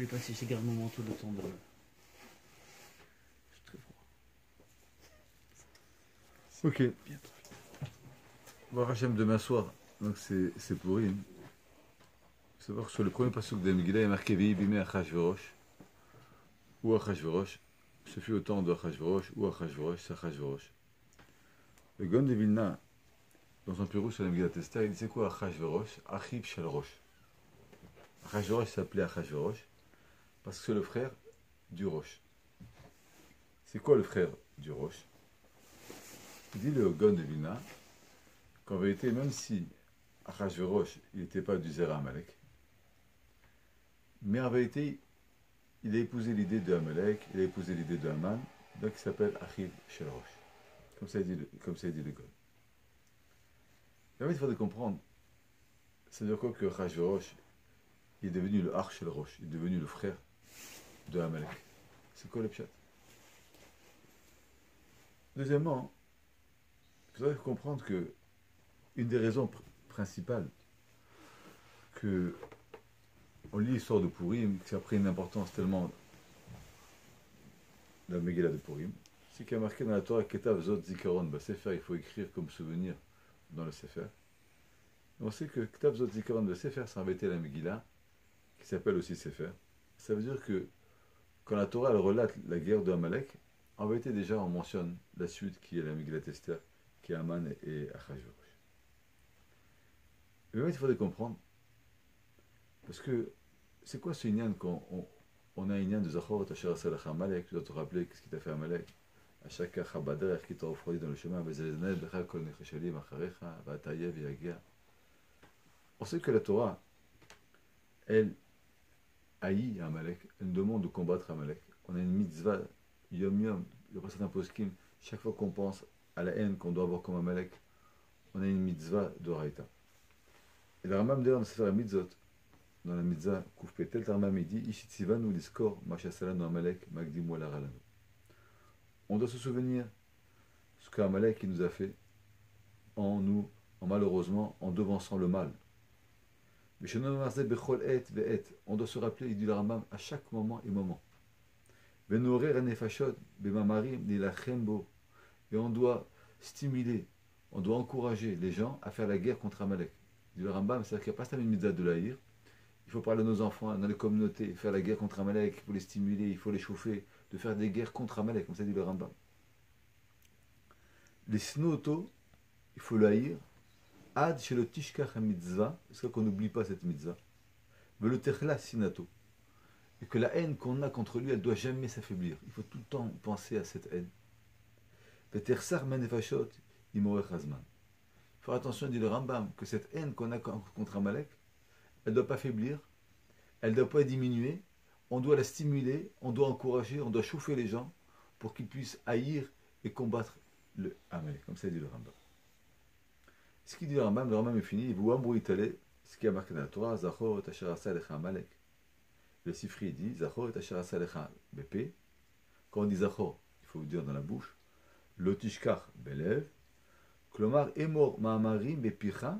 pas si je garde mon manteau le temps de. Je suis très froid. Ok. Bientôt. Baruch Hashem, demain soir, donc c'est Purim. Il faut savoir que sur le premier passage de Megillah, il y a marqué Vehi bimei Achashverosh, ou Achashverosh. Ce fut au temps de Achashverosh, ou Achashverosh, c'est Achashverosh. Le Gaon de Vilna, dans son Pérou sur la Megillah Testa, il dit c'est quoi Achashverosh? Achiv Shel Rosh. Achashverosh s'appelait Achashverosh parce que c'est le frère du Rosh. C'est quoi le frère du Rosh? Il dit le Gaon de Vilna qu'en vérité, même si Achashverosh, il n'était pas du Zera Amalek, mais en vérité, il a épousé l'idée de Amalek, il a épousé l'idée de Haman, donc il s'appelle Achiv Shel Rosh. Comme ça, il dit le God. Mais il faut comprendre, c'est-à-dire quoi que Achashverosh il est devenu le Arch Shel Rosh, il est devenu le frère de Amalek. C'est quoi le pshat? Deuxièmement, il faudrait comprendre que une des raisons principales que on lit l'histoire de Purim, qui a pris une importance tellement la Megillah de Purim, c'est qu'il y a marqué dans la Torah Ketav Zot Zikaron, Sefer, il faut écrire comme souvenir dans le Sefer. Et on sait que Ketav Zot Zikaron de Sefer, ça avait été la Megillah, qui s'appelle aussi Sefer. Ça veut dire que quand la Torah elle relate la guerre de Amalek, en vérité déjà on mentionne la suite qui est la Megillah Esther, qui est Haman et Achashverosh. Mais il faudrait comprendre, parce que c'est quoi ce Inyan quand on a un Inyan de Zachor, Tachar Salach Amalek, tu dois te rappeler qu'est-ce qui t'a fait Amalek, à chaque Chabadar, qui t'a refroidi dans le chemin, on sait que la Torah, elle haït Amalek, elle nous demande de combattre Amalek. On a une mitzvah, yom yom, le passage d'un poskim, chaque fois qu'on pense à la haine qu'on doit avoir comme Amalek, on a une mitzvah d'Oraïta. Et le Rambam d'ailleurs, dans Sefer Mitzvot, dans la mitzvah Kouf Petel, le Rambam dit Ishitzivanu liskor machasalanu Amalek magdimu alaralanu. On doit se souvenir ce qu'Amalek nous a fait en nous, malheureusement, en devançant le mal. On doit se rappeler, il dit le Rambam, à chaque moment et moment. Et on doit stimuler, on doit encourager les gens à faire la guerre contre Amalek. Il dit le Rambam, c'est-à-dire qu'il n'y a pas seulement une mitzvah de l'haïr. Il faut parler à nos enfants, dans les communautés, faire la guerre contre Amalek, il faut les stimuler, il faut les chauffer, de faire des guerres contre Amalek, comme ça dit le Rambam. Les snoto, il faut le haïr. Ad chez le tishkach mitzvah, est-ce qu'on n'oublie pas cette mitzvah? Mais le techla sinato. Et que la haine qu'on a contre lui, elle ne doit jamais s'affaiblir. Il faut tout le temps penser à cette haine. Vetersar manefashot, imorech hazman. Il faut faire attention, dit le Rambam, que cette haine qu'on a contre Amalek, elle ne doit pas faiblir, elle ne doit pas diminuer. On doit la stimuler, on doit encourager, on doit chauffer les gens pour qu'ils puissent haïr et combattre le Amalek. Comme ça dit le Rambam. Ce qu'il dit le Rambam est fini, vous embrouillez ce qui a marqué dans la Torah, Zachor et Asher Asa Lecha Amalek. Le Sifri dit, Zachor et Asher Asa Lecha Bepé. Quand on dit Zachor, il faut dire dans la bouche, Lotishkar Belev, Klomar Emor Ma'amarim Bepicha,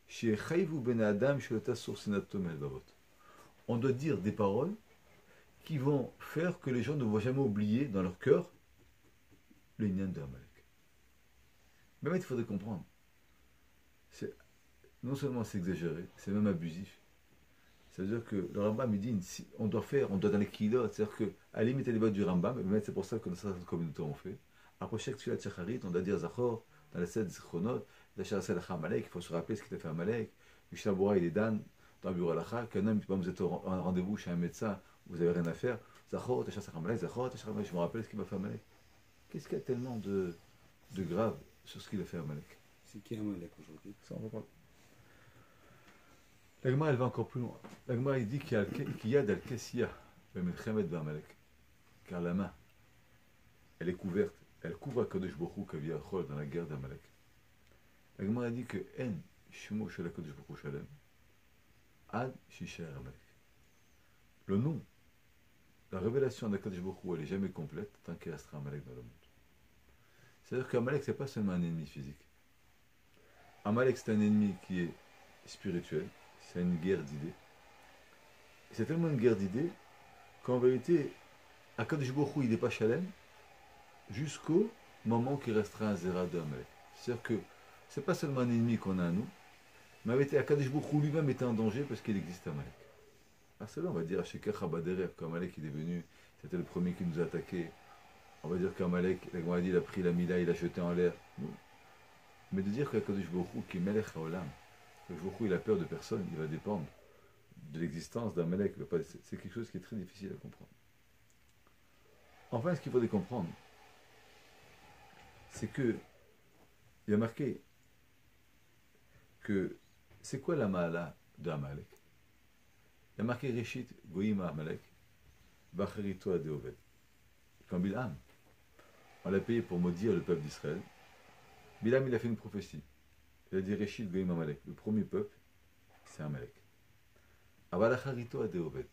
Shechayivu Ben Adam Shelotasur Sinatom El Bavot. On doit dire des paroles qui vont faire que les gens ne vont jamais oublier dans leur cœur le Nyan de Amalek. Mais il faudrait comprendre. Non seulement c'est exagéré, c'est même abusif. C'est-à-dire que le Rambam il dit on doit dans les kilotes, c'est-à-dire que à la limite les bottes du Rambam, mais c'est pour ça que dans cette communauté on fait. Après chaque Tfilat Shacharit, on doit dire Zachor, dans les 7 Zichronot, Zachar Salach Amalek, il faut se rappeler ce qu'il a fait Amalek, Mishnah Bora il est Dan, dans le bureau Alacha, qu'un homme, vous êtes au rendez-vous chez un médecin, vous n'avez rien à faire, Zachor, Zachar Salach Amalek, Zachor, Zachar Amalek, je me rappelle ce qu'il m'a fait Amalek. Qu'est-ce qu'il y a tellement de grave sur ce qu'il a fait Amalek? C'est qui Amalek aujourd'hui? Ça on va pas. L'Agma elle va encore plus loin. L'Agma il dit qu'il y a d'Al-Kessiya, car la main, elle est couverte, elle couvre Kadosh Baruch Hu Kaviyachol dans la guerre d'Amalek. L'Agma a dit que En Shimo Shel Kadosh Baruch Hu Shalem Ad Shisha Amalek. Le nom, la révélation d'Akadosh Baruch Hu elle n'est jamais complète tant qu'il restera Amalek dans le monde. C'est-à-dire qu'Amalek c'est pas seulement un ennemi physique. Amalek c'est un ennemi qui est spirituel. C'est une guerre d'idées. C'est tellement une guerre d'idées qu'en vérité, Akadosh Baruch Hu, il n'est pas Shalem jusqu'au moment qu'il restera un Zera de Amalek. C'est-à-dire que c'est pas seulement un ennemi qu'on a à nous, mais Akadosh Baruch Hu lui-même était en danger parce qu'il existe Amalek. Alors c'est là, on va dire à Shekach Abaderer, qu'Amalek il est venu, c'était le premier qui nous a attaqué. On va dire qu'Amalek, la Gemara dit, il a pris la Mila, il a jeté en l'air. Non. Mais de dire qu'Akadosh Baruch Hu, qui est Melech Haolam, Akadosh Baruch Hu, il a peur de personne, il va dépendre de l'existence d'Amalek. C'est quelque chose qui est très difficile à comprendre. Enfin, ce qu'il faudrait comprendre, c'est que il y a marqué que c'est quoi la Ma'ala d'Amalek? Il y a marqué Reshit Goïm Amalek, Bacharito Adeovet. Quand Bilham, on l'a payé pour maudire le peuple d'Israël, Bilham il a fait une prophétie. Il a dit Reshit Goïm Amalek, le premier peuple, c'est Amalek. Avalacharito Adeovet.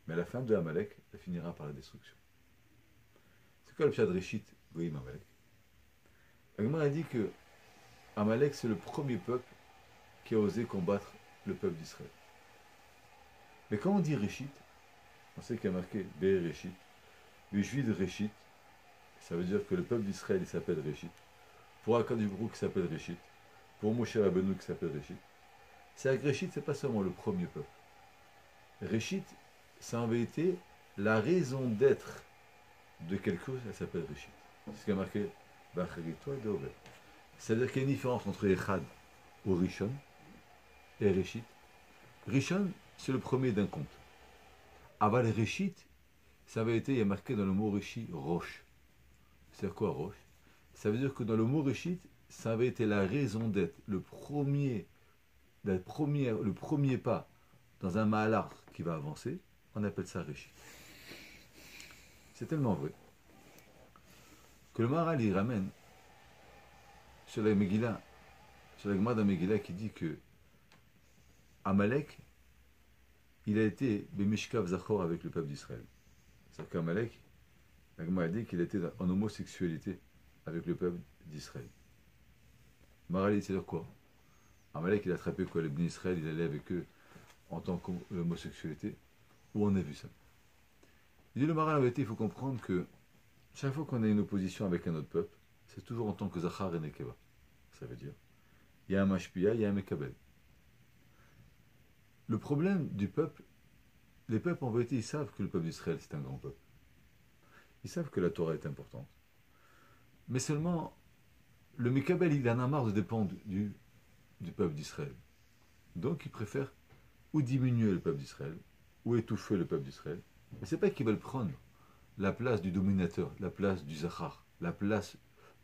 Mais la fin de Amalek, elle finira par la destruction. C'est quoi le pshat Reshit Goïm Amalek? Agmar a dit que Amalek c'est le premier peuple qui a osé combattre le peuple d'Israël. Mais quand on dit Reshit, on sait qu'il y a marqué Be Reshit, le juif de Reshit, ça veut dire que le peuple d'Israël il s'appelle Reshit. Pour Akadosh Baruch Hu qui s'appelle Reshit, pour Moshe Rabbeinu qui s'appelle Reshit. C'est que Reshit, c'est pas seulement le premier peuple. Reshit, c'est en vérité la raison d'être de quelque chose, elle s'appelle Reshit. C'est ce qui a marqué Bacharito et Deovet. C'est-à-dire qu'il y a une différence entre Echad ou Rishon et Reshit. Rishon, c'est le premier d'un compte. Aval Reshit, ça avait été, il y a marqué dans le mot Reshit, Roche. C'est quoi Roche? Ça veut dire que dans le mot Reshit, ça avait été la raison d'être, le premier pas dans un Mahalar qui va avancer, on appelle ça Reshit. C'est tellement vrai que le Maharal il ramène sur la Megillah, sur la Gemara de Megillah qui dit que Amalek, il a été Bemishkav Zachor avec le peuple d'Israël. C'est-à-dire qu'Amalek, la Gemara dit qu'il était en homosexualité avec le peuple d'Israël. Maharal, c'est-à-dire quoi? Amalek, il a attrapé quoi? Les Bnei Israël, il allait avec eux en tant qu'homosexualité. Où on a vu ça? Il dit le Maharal, en vérité, il faut comprendre que chaque fois qu'on a une opposition avec un autre peuple, c'est toujours en tant que Zachar et Nekeva. Ça veut dire, il y a un Mashpia, il y a un Mekabel. Le problème du peuple, les peuples en vérité, ils savent que le peuple d'Israël, c'est un grand peuple. Ils savent que la Torah est importante. Mais seulement, le Mekabel, il en a marre de dépendre du peuple d'Israël. Donc, il préfère ou diminuer le peuple d'Israël, ou étouffer le peuple d'Israël. Mais c'est pas qu'ils veulent prendre la place du dominateur, la place du Zachar, la place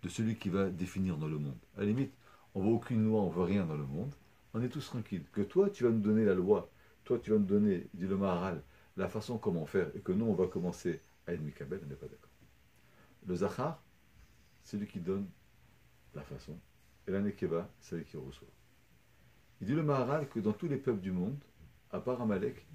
de celui qui va définir dans le monde. À la limite, on ne veut aucune loi, on ne veut rien dans le monde. On est tous tranquilles. Que toi, tu vas nous donner la loi, toi, tu vas nous donner, dit le Maharal, la façon comment faire, et que nous, on va commencer à être Mikabel, on n'est pas d'accord. Le Zachar, c'est lui qui donne la façon, et la Nekeva, c'est lui qui reçoit. Il dit le Maharal que dans tous les peuples du monde, à part Amalek,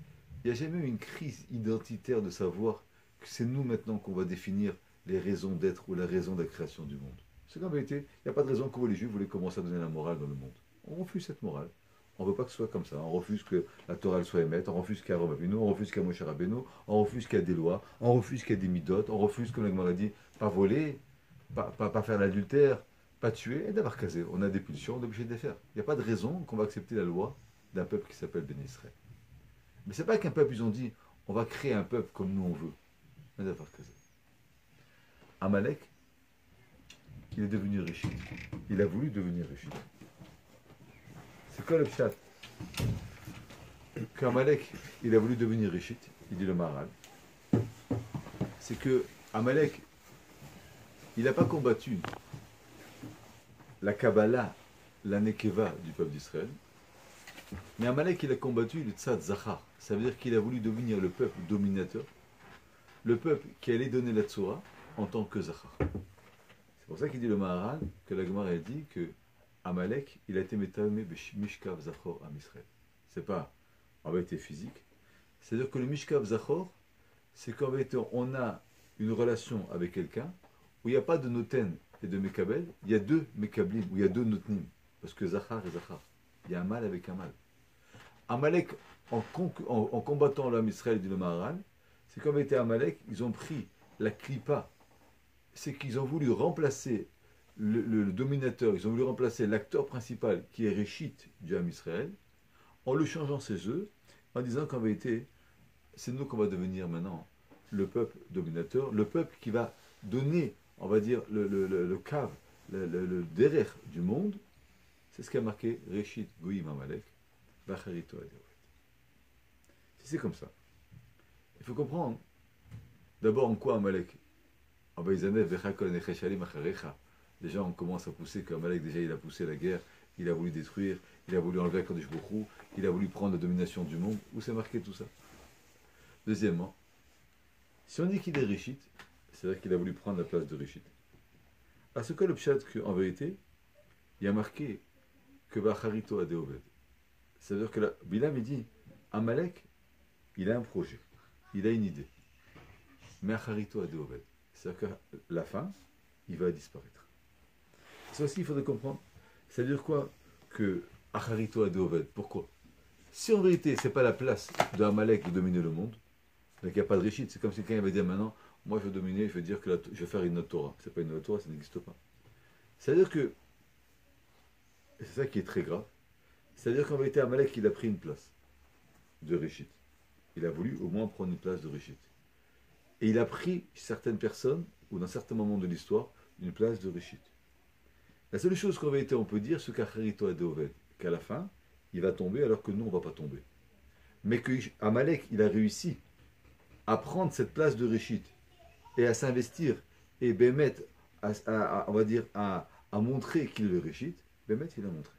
il n'y a jamais eu une crise identitaire de savoir que c'est nous maintenant qu'on va définir les raisons d'être ou la raison de la création du monde. C'est qu'en vérité, il n'y a pas de raison que vous, les Juifs, voulez commencer à donner la morale dans le monde. On refuse cette morale. On ne veut pas que ce soit comme ça. On refuse que la Torah soit émette, on refuse qu'il y ait Abraham Avinu, on refuse qu'il y ait Moshe Rabbeinu, on refuse qu'il y ait des lois, on refuse qu'il y ait des midotes, on refuse, comme la Gemara dit, pas voler, pas faire l'adultère, pas tuer, et d'avoir casé. On a des pulsions, on est obligé de les faire. Il n'y a pas de raison qu'on va accepter la loi d'un peuple qui s'appelle Ben Israël. Mais c'est pas qu'un peuple, ils ont dit, on va créer un peuple comme nous on veut. Mais d'avoir casé. Amalek, il est devenu riche. Il a voulu devenir riche. C'est quoi le pshat? Qu'Amalek, il a voulu devenir riche, il dit le Maharal. C'est que Amalek, il n'a pas combattu la Kabbalah, la Nekeva du peuple d'Israël. Mais Amalek, il a combattu le Tzad Zachar. Ça veut dire qu'il a voulu devenir le peuple dominateur, le peuple qui allait donner la Tzora en tant que Zachar. C'est pour ça qu'il dit le Maharal, que la Gemara a dit que Amalek, il a été métamé Mishkav Zachor à Israël. C'est pas en vérité physique. C'est-à-dire que le Mishkav Zachor, c'est qu'en vérité, on a une relation avec quelqu'un où il n'y a pas de Noten et de Mekabel, il y a deux Mekablim, où il y a deux Notnim. Parce que Zachar et Zachar. Il y a un mal avec un mal. Amalek, en combattant l'homme Israël, dit le Maharal, C'est qu'en vérité, Amalek, ils ont pris la clipa. C'est qu'ils ont voulu remplacer le dominateur, ils ont voulu remplacer l'acteur principal qui est Réchit du Ham Israël, en le changeant ses œufs, en disant qu'en vérité, c'est nous qu'on va devenir maintenant le peuple dominateur, le peuple qui va donner, on va dire, le cave, le derrière du monde. C'est ce qui a marqué Réchit Goïm Amalek, Bacharito Adeovet. Si c'est comme ça, il faut comprendre d'abord en quoi Amalek. Déjà, on commence à pousser qu'Amalek, déjà, il a poussé la guerre, il a voulu détruire, il a voulu enlever Kadosh Bokhu, il a voulu prendre la domination du monde. Où c'est marqué tout ça? Deuxièmement, si on dit qu'il est Réchit, c'est-à-dire qu'il a voulu prendre la place de Réchit. À ce cas, le pshat qu'en vérité, il y a marqué que Bacharito Adeoved. C'est-à-dire que là, Bilam, il dit, Amalek, il a un projet, il a une idée. Mais Acharito Adeoved. C'est-à-dire que la fin, il va disparaître. Ça aussi, il faudrait comprendre. Ça veut dire quoi que Acharito Adeoved? Pourquoi? Si en vérité, ce n'est pas la place de Amalek de dominer le monde, donc il n'y a pas de Réchit, c'est comme si quelqu'un va dire maintenant, moi je veux dominer, je veux dire que je vais faire une autre Torah. Ce n'est pas une autre Torah, ça n'existe pas. C'est-à-dire que, et c'est ça qui est très grave, c'est-à-dire qu'en vérité, Amalek, il a pris une place de Réchit. Il a voulu au moins prendre une place de Réchit. Et il a pris certaines personnes, ou dans certains moments de l'histoire, une place de Réchit. La seule chose qu'en vérité on peut dire, c'est qu'Acharito Adeoved, qu'à la fin, il va tomber alors que nous, on ne va pas tomber. Mais que Amalek, il a réussi à prendre cette place de Réchit et à s'investir et Bémet, on va dire, à montrer qu'il est le Réchit, Bémet, il a montré.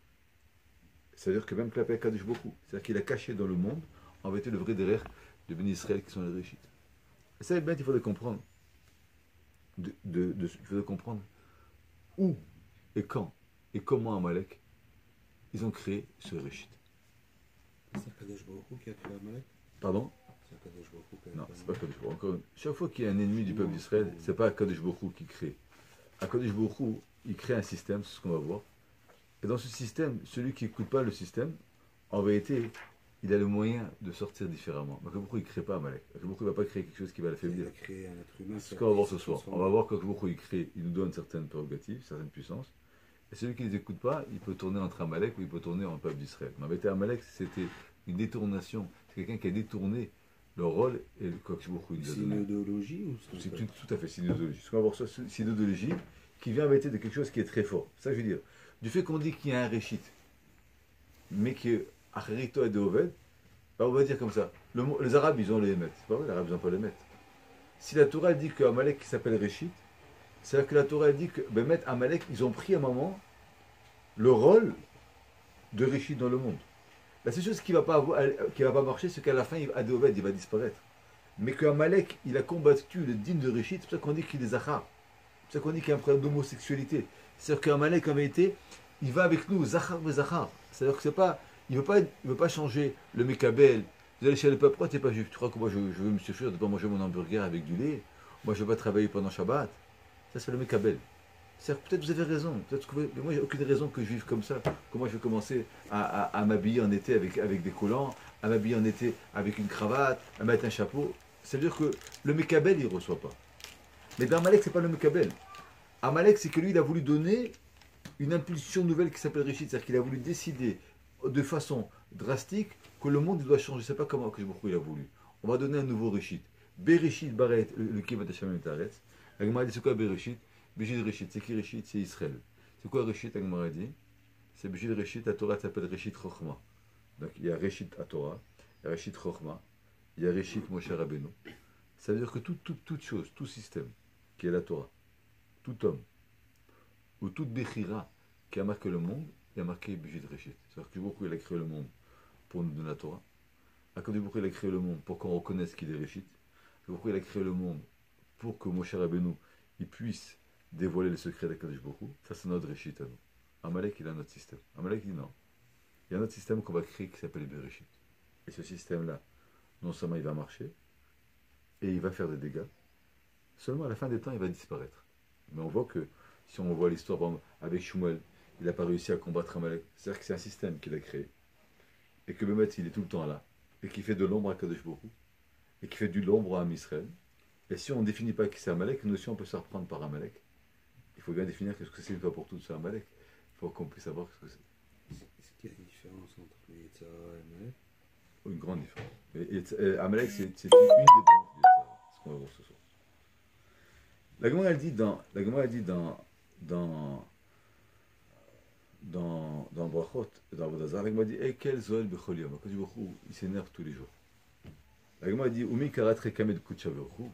C'est-à-dire que même Klapé Kadosh beaucoup, c'est-à-dire qu'il a caché dans le monde, en vérité, le vrai derrière de Ben Israël qui sont les Réchit. Et ça, Bémet, il faudrait comprendre. Il faudrait comprendre où et quand et comment Amalek, ils ont créé ce Réchit. C'est Kadosh Baruch Hu qui a créé Amalek? Pardon? C'est Kadosh Baruch Hu qui a créé Non, Amalek. c'est pas Kadosh Baruch Hu. Encore, chaque fois qu'il y a un ennemi du peuple d'Israël, c'est pas Kadosh Baruch Hu qui crée. À Kadosh Baruch Hu, il crée un système, c'est ce qu'on va voir. Et dans ce système, celui qui n'écoute pas le système, en vérité, il a le moyen de sortir différemment. Mais Kadosh Baruch Hu, il ne crée pas Amalek. Kadosh Baruch Hu ne va pas créer quelque chose qui va Il l'affaiblir. a créé un être humain. C'est ce qu'on va voir ce soir. On va voir que Kadosh Baruch Hu, il crée, il nous donne certaines prérogatives, certaines puissances. Et celui qui ne les écoute pas, il peut tourner entre Amalek ou il peut tourner en peuple d'Israël. Mais en vérité, Amalek, c'était une détournation. C'est quelqu'un qui a détourné le rôle et le Kadosh Baruch Hu. C'est une idéologie ou c'est tout à fait, c'est une idéologie. Ce qu'on va voir, c'est une idéologie qui vient en vérité de quelque chose qui est très fort. Ça, je veux dire. Du fait qu'on dit qu'il y a un Réchit, mais que Acharito Adeoved, on va dire comme ça. Les Arabes, ils ont les Hémet. C'est pas vrai, les Arabes, ils n'ont pas les Hémet. Si la Torah dit qu'Amalek qui s'appelle Réchit, c'est-à-dire que la Torah dit que Bémet, Amalek, ils ont pris à un moment le rôle de Réchit dans le monde. La seule chose qui ne va pas marcher, c'est qu'à la fin, Adeoved, il va disparaître. Mais qu'Amalek, il a combattu le digne de Réchit, c'est pour ça qu'on dit qu'il est Zachar. C'est pour ça qu'on dit qu'il y a un problème d'homosexualité. C'est-à-dire qu'Amalek, en vérité, il va avec nous, Zachar mais Zachar. C'est-à-dire que c'est pas, il veut pas changer le Mekabel. Vous allez chez le peuple, pourquoi tu n'es pas juif? Tu crois que moi je veux me suffire de ne pas manger mon hamburger avec du lait? Moi je ne veux pas travailler pendant Shabbat. Ça c'est le Mekabel. C'est-à-dire peut-être vous avez raison. Peut-être que mais moi j'ai aucune raison que je vive comme ça. Que moi je vais commencer à m'habiller en été avec des collants, à m'habiller en été avec une cravate, à mettre un chapeau. C'est-à-dire que le Mekabel il ne reçoit pas. Mais dans Amalek, ce n'est pas le Mekabel. Amalek, c'est que lui, il a voulu donner une impulsion nouvelle qui s'appelle Réchit. C'est-à-dire qu'il a voulu décider de façon drastique que le monde il doit changer. Je ne sais pas comment que il a voulu. On va donner un nouveau Réchit. Bereshit Baret, le Kivat Hashem Taretz. Agmara dit c'est quoi Bereshit? Béjil Réchit. C'est qui Réchit? C'est Israël. C'est quoi Réchit? Agmara dit c'est Béjil Réchit. La Torah s'appelle Réchit Chochma. Donc il y a Réchit à Torah, il y a Réchit Chochma, il y a Réchit Moshe Rabbeinu. Ça veut dire que toute chose, tout système qui est la Torah, tout homme, ou toute Bechira qui a marqué le monde, il a marqué Béjil Réchit. C'est-à-dire que beaucoup il a créé le monde pour nous donner la Torah. Akadosh Baruch Hu, il a créé le monde pour qu'on reconnaisse qu'il est Réchit. Pourquoi il a créé le monde pour que Moshe Rabbeinu il puisse dévoiler les secrets d'Akadosh Baruch Hu. Ça c'est notre Réchit à nous. Amalek il a notre système. Amalek dit non. Il y a un autre système qu'on va créer qui s'appelle Bereshit. Et ce système-là, non seulement il va marcher, et il va faire des dégâts, seulement à la fin des temps il va disparaître. Mais on voit que, si on voit l'histoire avec Shmuel, il n'a pas réussi à combattre Amalek. C'est-à-dire que c'est un système qu'il a créé. Et que Bémet il est tout le temps là. Et qui fait de l'ombre à Kadosh Baruch Hu. et qui fait du l'ombre à Israël. Et si on ne définit pas qui c'est Amalek, nous aussi on peut se reprendre par Amalek. Il faut bien définir qu'est-ce que c'est une fois pour toutes ce Amalek. Il faut qu'on puisse savoir ce que c'est. Est-ce qu'il y a une différence entre le Yetzara et Amalek? Une grande différence. Et Amalek, c'est une des branches du Yetzirah, ce qu'on va voir ce soir. La Gemara elle dit dans Brachot, dans Vodazar, la Gemara dit Eh, quel zoel bechol yom. Akadosh Baruch Hu, il s'énerve tous les jours. La Gemara dit Umi karat rekamed kutcha Baruch Hu.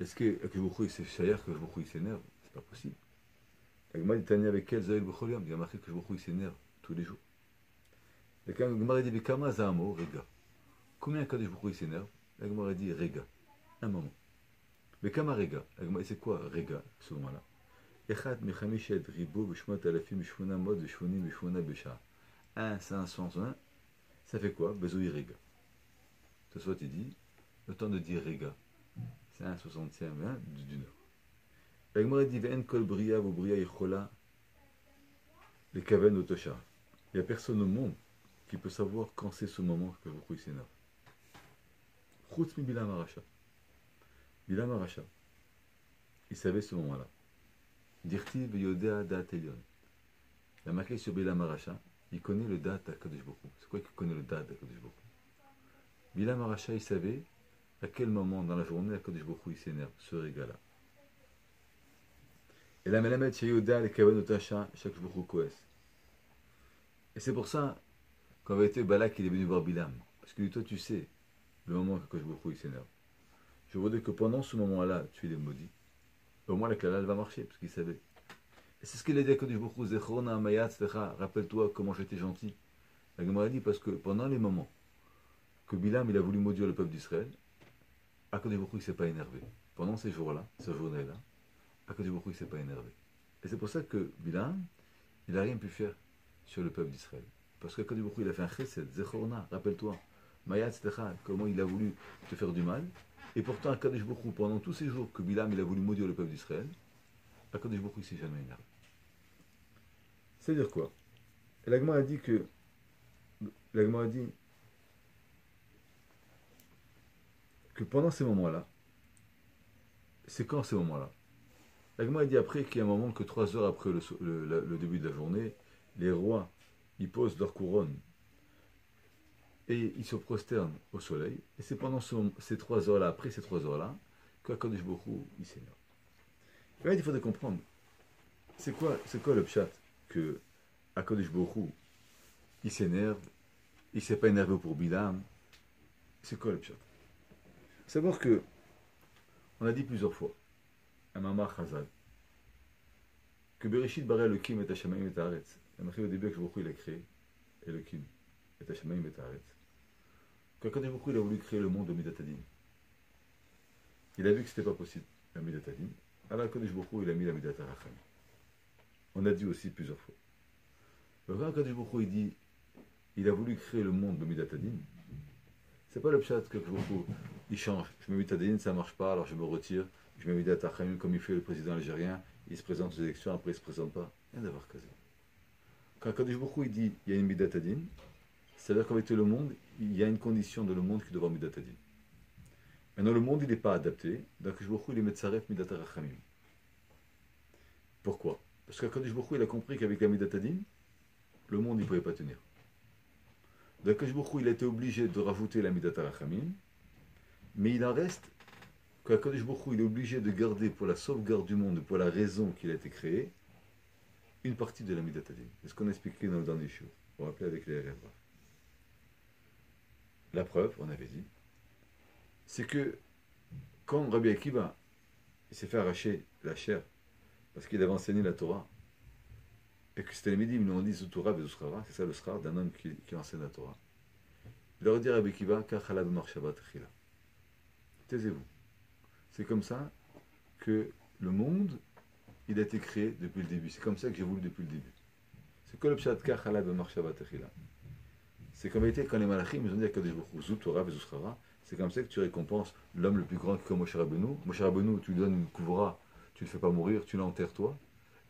Est-ce que Akadosh Baruch Hu, c'est shayer que Baruch Hu, il s'énerve? C'est pas possible. La Gemara dit Tania avec quel zoel bechol yom. Il y a marqué que Baruch Hu, il s'énerve tous les jours. La Gemara dit Bekama zamo rega. Combien Akadosh Baruch Hu, il s'énerve? La Gemara dit Rega. Un moment. Bekama rega. La Gemara dit c'est quoi rega, ce moment-là? אחד מחמישת ריבו בשמות אלפים ושמונה מאות ושמונים ושמונה בשעה. 1, 520, ça fait quoi? Bezoui Rega. Ce soit il dit, le temps de dire Rega, c'est 1/60 d'une heure. La Gemara dit, Ve'en kol bria ou bria yichola, les kaven otosha. Il n'y a personne au monde qui peut savoir quand c'est ce moment que vous s'énerve. Chutz mi Bilam Arasha. Bilam Arasha, il savait ce moment-là. Dirtiv Yodea Dat Elion. Il a marqué sur Bilam Arasha, il connaît le Dat à Kadosh Baruch Hu. C'est quoi qu'il connaît le Dat à Kadosh Baruch Hu? Bilam Arasha, il savait à quel moment dans la journée à Kadosh Baruch Hu il s'énerve, ce régal-là. Et la Melamed chez Yoda, les Kavan Otasha, chaque Baruch Hu Koes. Et c'est pour ça qu'en vérité, Balak il est venu voir Bilam. Parce que lui, toi, tu sais le moment que Kadosh Baruch Hu il s'énerve. Je veux dire que pendant ce moment-là, tu es les maudits. Au moins la Klala va marcher, parce qu'il savait. Et c'est ce qu'il a dit à Kadosh Baruch Hu, Zechrona Mayat Svecha, rappelle-toi comment j'étais gentil. La Gemara dit parce que pendant les moments que Bilam il a voulu maudire le peuple d'Israël, Kadosh Baruch Hu il s'est pas énervé. Pendant ces jours-là, cette journée-là, Kadosh Baruch Hu il s'est pas énervé. Et c'est pour ça que Bilam, il n'a rien pu faire sur le peuple d'Israël. Parce que Kadosh Baruch Hu il a fait un chesed, Zechrona, rappelle-toi, Mayat Svecha, comment il a voulu te faire du mal. Et pourtant, Akadosh Baruch Hu, pendant tous ces jours que Bilam il a voulu maudire le peuple d'Israël, Akadosh Baruch Hu il s'est jamais énervé. C'est-à-dire quoi? Et la Gemara a dit que pendant ces moments-là, c'est quand ces moments-là? La Gemara a dit après qu'il y a un moment que 3 heures après le début de la journée, les rois ils posent leur couronne et ils se prosternent au soleil, et c'est pendant ces 3 heures-là, après ces 3 heures-là, qu'Akadosh Baruch Hu il s'énerve. Il faudrait comprendre, c'est quoi le pshat que Akadosh Baruch Hu il s'énerve, il ne s'est pas énervé pour Bilam, c'est quoi le pshat? Savoir que, on a dit plusieurs fois, un mamar chazal, que Bereshit bara Elokim et Hashamayim et Haaretz, il a marqué au début que Baruch Hu il a créé Elokim et Hashamayim et Haaretz. Quand Baruch Hu il a voulu créer le monde de Midat Hadin, il a vu que ce n'était pas possible, la Midat Hadin. Alors Kadosh Baruch Hu il a mis la Midat Haracham. On a dit aussi plusieurs fois. Quand Kadosh Baruch Hu il dit, il a voulu créer le monde de Midat Hadin, c'est pas le pshat que Kadosh Baruch Hu il change. Je mets Midat Hadin, ça marche pas, alors je me retire. Je mets Midat Haracham comme il fait le président algérien, il se présente aux élections, après il se présente pas. Rien d'avoir casé. Quand Kadosh Baruch Hu il dit, il y a une Midat Hadin, c'est-à-dire qu'avec le monde, il y a une condition de le monde qui doit avoir Midat Hadin. Maintenant, le monde, il n'est pas adapté. Donc, Kadosh Baruch Hu, il est Metzaref Midat Harachamim. Pourquoi? Parce que Kadosh Baruch Hu, il a compris qu'avec la Midat Hadin, le monde, il ne pouvait pas tenir. Donc, Kadosh Baruch Hu, il a été obligé de rajouter la Midat Harachamim, mais il en reste que Kadosh Baruch Hu, il est obligé de garder pour la sauvegarde du monde, pour la raison qu'il a été créé, une partie de la Midat Hadin. C'est ce qu'on a expliqué dans le dernier show. On va rappeler avec les RF. La preuve, on avait dit, c'est que quand Rabbi Akiva s'est fait arracher la chair parce qu'il avait enseigné la Torah, et que c'était les Médim, ils nous ont dit Torah Bezusrara, c'est ça le schar d'un homme qui enseigne la Torah. Il leur a dit à Rabbi Akiva, Kachalad Marshabat Chila. Taisez-vous. C'est comme ça que le monde, il a été créé depuis le début. C'est comme ça que j'ai voulu depuis le début. C'est quoi le pshat Kachalad Marshabat Chila? C'est qu'en vérité, quand les Malachim, ils ont dit à Kadosh Baruch Hu, Torah Bezusrara, c'est comme ça que tu récompenses l'homme le plus grand qui est comme Moshe Rabbeinu. Moshe Rabbeinu, tu lui donnes une couvra, tu ne le fais pas mourir, tu l'enterres toi.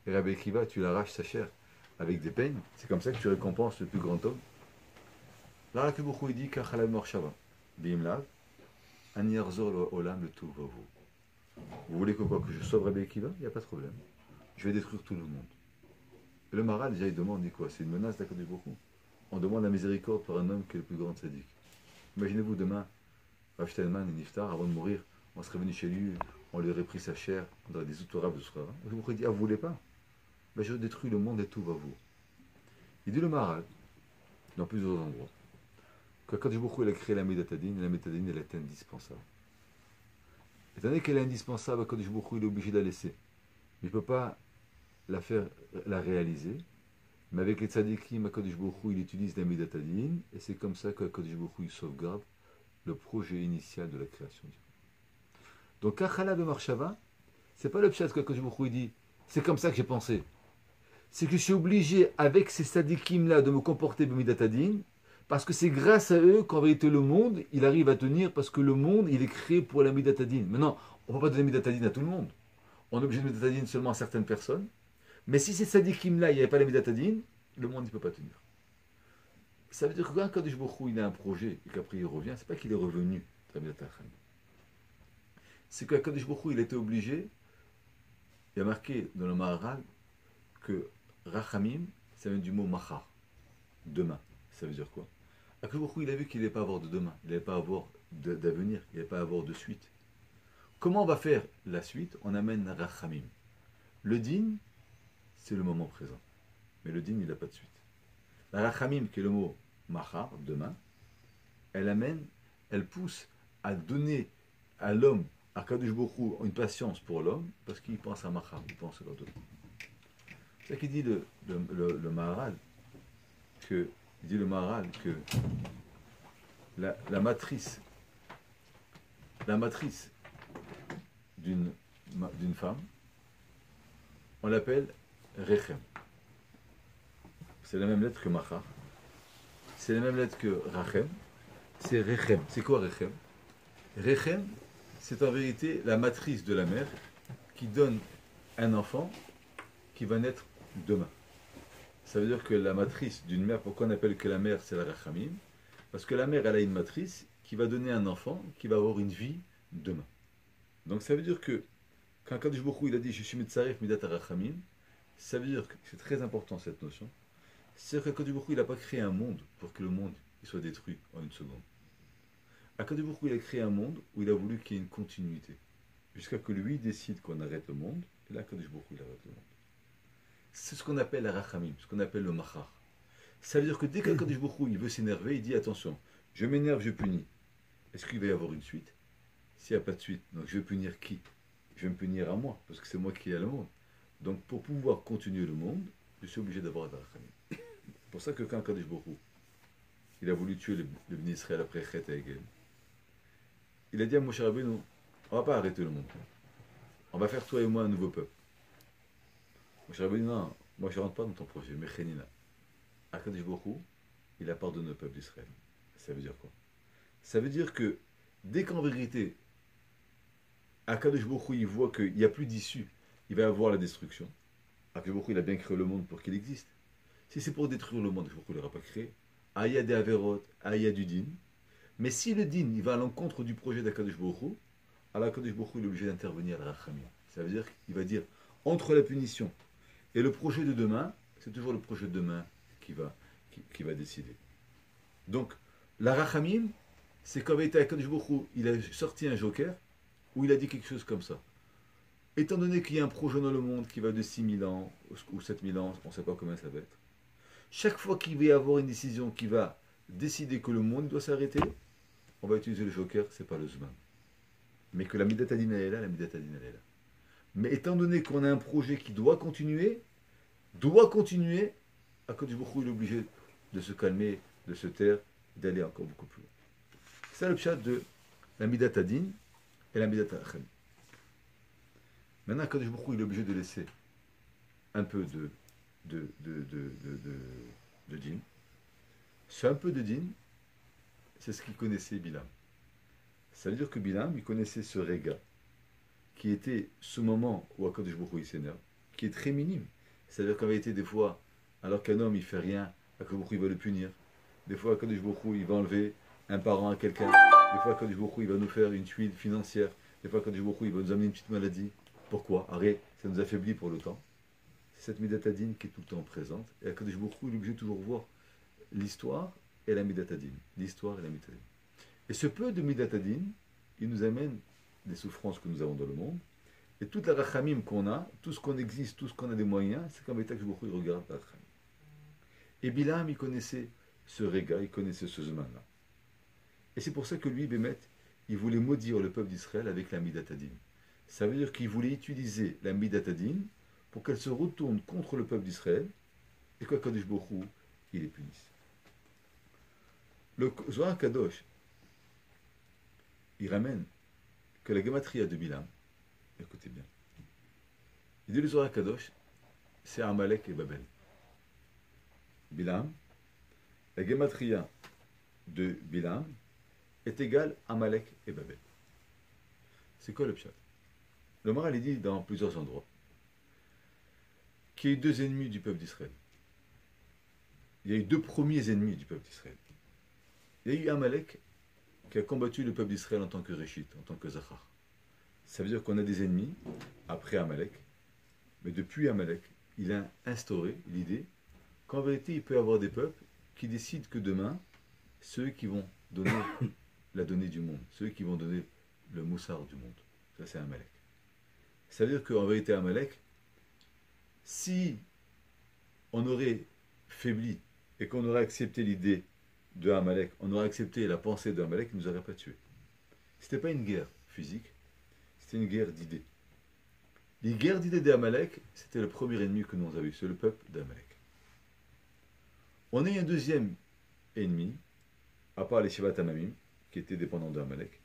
Et Rabbi Akiva, tu l'arraches sa chair avec des peignes. C'est comme ça que tu récompenses le plus grand homme. Là, que Baruch Hu dit Kachalad Marshava, Bimlav, Ani Arzor Olam le Tohu. Vous voulez que quoi? Que je sauve Rabbi Akiva? Il n'y a pas de problème. Je vais détruire tout le monde. Et le Maharal, déjà, il demande, dit quoi? C'est une menace d'Akadosh Baruch Hu. On demande la miséricorde par un homme qui est le plus grand tzaddik. Imaginez-vous demain, Rav Steinman et Niftar, avant de mourir, on serait venu chez lui, on lui aurait pris sa chair, on aurait des outorables de soir. Vous aurait dit, ah, vous voulez pas? Ben, je détruis le monde et tout va vous. Il dit le Maharal, dans plusieurs endroits, que quand il a créé la Médatadine, et la Médatadine, elle est indispensable. Étant donné qu'elle est indispensable, Kadosh Baruch Hu, il est obligé de la laisser. Il ne peut pas la réaliser. Mais avec les tzadikim, Kadosh Baruch Hu, il utilise la Médatadine, et c'est comme ça que Kadosh Baruch Hu, il sauvegarde le projet initial de la création divine. Donc, Kachala de Marshava, c'est pas le pshat que Kadosh Baruch Hu dit, c'est comme ça que j'ai pensé. C'est que je suis obligé, avec ces tzadikim-là, de me comporter comme Médatadine, parce que c'est grâce à eux qu'en vérité le monde, il arrive à tenir, parce que le monde, il est créé pour la Médatadine. Maintenant, on ne peut pas donner Médatadine à tout le monde. On est obligé de Médatadine seulement à certaines personnes. Mais si ces tzadikim-là, il n'y avait pas la Médatadine, le monde ne peut pas tenir. Ça veut dire que quand Kadosh Baruch Hu, il a un projet, et qu'après il revient, c'est pas qu'il est revenu de la Médatadine. C'est que Kadosh Baruch Hu, il était obligé, il y a marqué dans le Maharal que Rachamim, ça vient du mot Machar, demain. Ça veut dire quoi? Kadosh Baruch Hu, il a vu qu'il n'allait pas avoir de demain, il n'allait pas avoir d'avenir, il n'allait pas avoir de suite. Comment on va faire la suite? On amène Rachamim. Le din, c'est le moment présent. Mais le din, il n'a pas de suite. La Rachamim, qui est le mot Machar, demain, elle pousse à donner à l'homme, à Kadosh Baruch Hu, une patience pour l'homme, parce qu'il pense à Machar, il pense à l'autre. C'est ça qu'il dit le Maharal, que la matrice d'une femme, on l'appelle Rechem. C'est la même lettre que Machar. C'est la même lettre que Rachem. C'est Rechem. C'est quoi Rechem? Rechem, c'est en vérité la matrice de la mère qui donne un enfant qui va naître demain. Ça veut dire que la matrice d'une mère, pourquoi on appelle que la mère c'est la Rachamim? Parce que la mère, elle a une matrice qui va donner un enfant qui va avoir une vie demain. Donc ça veut dire que quand Kadosh Baruch Hu, il a dit je suis Mitzaref Midat Rachamim, ça veut dire que c'est très important cette notion. C'est-à-dire que Kadosh Baruch Hu, il n'a pas créé un monde pour que le monde il soit détruit en une seconde. Kadosh Baruch Hu, il a créé un monde où il a voulu qu'il y ait une continuité. Jusqu'à que lui décide qu'on arrête le monde, et là Kadosh Baruch Hu, il arrête le monde. C'est ce qu'on appelle la Rachamim, ce qu'on appelle le Machar. Ça veut dire que dès qu'Akadosh Baruch Hu, il veut s'énerver, il dit attention, je m'énerve, je punis. Est-ce qu'il va y avoir une suite? S'il n'y a pas de suite, donc je vais punir qui? Je vais me punir à moi, parce que c'est moi qui ai le monde. Donc pour pouvoir continuer le monde, je suis obligé d'avoir la Rachamim. C'est pour ça que quand Akadosh Baruch Hu, il a voulu tuer le Bnei Israël après Chet Egel, il a dit à Moshe Rabbeinu, on ne va pas arrêter le monde. On va faire toi et moi un nouveau peuple. Moshe Rabbeinu, non, moi je ne rentre pas dans ton projet, mais Chénina. Akadosh Baruch Hu, il a pardonné au peuple d'Israël. Ça veut dire quoi? Ça veut dire que dès qu'en vérité, Akadosh Baruch Hu, il voit qu'il n'y a plus d'issue, il va y avoir la destruction. Akadosh Baruch Hu, il a bien créé le monde pour qu'il existe. Si c'est pour détruire le monde, Akadosh Baruch Hu ne l'aura pas créé. Aya des Averot, Aya du Din. Mais si le Din, il va à l'encontre du projet d'Akadosh Baruch Hu, alors Akadosh Baruch Hu, il est obligé d'intervenir à la Rachamim. Ça veut dire qu'il va dire, entre la punition et le projet de demain, c'est toujours le projet de demain qui va décider. Donc, la Rachamim, c'est comme était Akadosh Baruch Hu, il a sorti un joker où il a dit quelque chose comme ça. Étant donné qu'il y a un projet dans le monde qui va de 6000 ans ou 7000 ans, on ne sait pas combien ça va être, chaque fois qu'il va y avoir une décision qui va décider que le monde doit s'arrêter, on va utiliser le joker, c'est pas le Zman. Mais que la Midatadine elle est là, la Midatadine elle est là. Mais étant donné qu'on a un projet qui doit continuer, Akadosh Baruch Hu est obligé de se calmer, de se taire, d'aller encore beaucoup plus loin. C'est le pshat de la Midatadine et la Midatachem. Maintenant, Akadosh Baruch Hu, il est obligé de laisser un peu de din. Ce un peu de din, c'est ce qu'il connaissait Bilam. Ça veut dire que Bilam, il connaissait ce réga, qui était ce moment où Akadosh Baruch Hu il s'énerve, qui est très minime. C'est-à-dire qu'en vérité, des fois, alors qu'un homme il fait rien, Akadosh Baruch Hu il va le punir. Des fois, Akadosh Baruch Hu il va enlever un parent à quelqu'un, des fois quand il va nous faire une tuile financière, des fois quand il va nous amener une petite maladie. Pourquoi? Arrête, ça nous affaiblit pour le temps. C'est cette Midatadine qui est tout le temps présente. Et Akadosh Baruch Hu, il est obligé de toujours voir l'histoire et la Midatadine. L'histoire et la Midatadine. Et ce peu de Midatadine, il nous amène des souffrances que nous avons dans le monde. Et toute la rachamim qu'on a, tout ce qu'on existe, tout ce qu'on a des moyens, c'est comme Akadosh Baruch Hu, il regarde la rachamim. Et Bilam, il connaissait ce réga, il connaissait ce zman-là. Et c'est pour ça que lui, Bémet, il voulait maudire le peuple d'Israël avec la Midatadine. Ça veut dire qu'il voulait utiliser la Midatadine pour qu'elle se retourne contre le peuple d'Israël et qu'Akadosh Baruch Hu, il les punisse. Le Zohar Kadosh, il ramène que la Gematria de Bilam, écoutez bien, il dit le Zohar Kadosh, c'est Amalek et Babel. Bilam, la Gematria de Bilam est égale à Amalek et Babel. C'est quoi le pshat? Le Maral il dit dans plusieurs endroits qu'il y a eu deux ennemis du peuple d'Israël. Il y a eu deux premiers ennemis du peuple d'Israël. Il y a eu Amalek qui a combattu le peuple d'Israël en tant que Réchit, en tant que Zachar. Ça veut dire qu'on a des ennemis après Amalek, mais depuis Amalek, il a instauré l'idée qu'en vérité, il peut y avoir des peuples qui décident que demain, ceux qui vont donner la donnée du monde, ceux qui vont donner le moussard du monde. Ça, c'est Amalek. Ça veut dire qu'en vérité, Amalek, si on aurait faibli et qu'on aurait accepté l'idée de Amalek, on aurait accepté la pensée de Amalek, il ne nous aurait pas tués. Ce n'était pas une guerre physique, c'était une guerre d'idées. Les guerres d'idées d'Amalek, c'était le premier ennemi que nous avons eu, c'est le peuple d'Amalek. On a eu un deuxième ennemi, à part les Shivat Hamamim, qui étaient dépendants d'Amalek.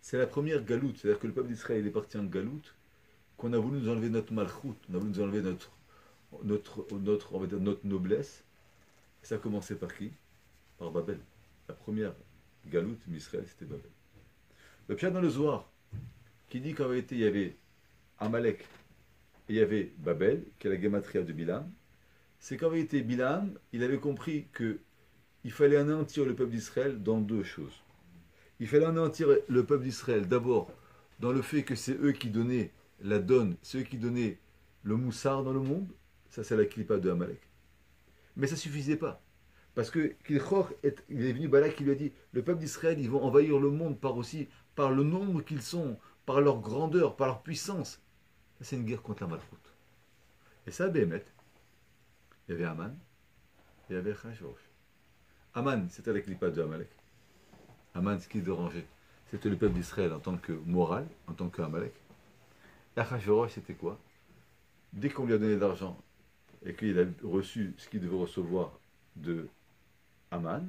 C'est la première galoute, c'est-à-dire que le peuple d'Israël est parti en galoute, qu'on a voulu nous enlever notre malchout, on a voulu nous enlever on va dire notre noblesse. Et ça a commencé par qui? Par Babel. La première galoute d'Israël, c'était Babel. Le pshat dans le Zohar, qui dit qu'en vérité il y avait Amalek et il y avait Babel, qui est la gematria de Bilam, c'est qu'en vérité Bilam, il avait compris qu'il fallait anéantir le peuple d'Israël dans deux choses. Il fallait anéantir le peuple d'Israël d'abord dans le fait que c'est eux qui donnaient la donne, c'est eux qui donnaient le moussard dans le monde, ça c'est la clipa de Amalek. Mais ça ne suffisait pas. Parce que Kilchor il est venu, Balak qui lui a dit, le peuple d'Israël, ils vont envahir le monde par le nombre qu'ils sont, par leur grandeur, par leur puissance. Ça c'est une guerre contre la malchoute. Et ça, Béhémet, il y avait Aman, il y avait Achashverosh. Aman, c'était la clipa de Amalek. Aman, ce qui dérangeait, c'était le peuple d'Israël en tant que moral, en tant qu'Amalek. Et Achashverosh, c'était quoi? Dès qu'on lui a donné de l'argent et qu'il a reçu ce qu'il devait recevoir de Aman,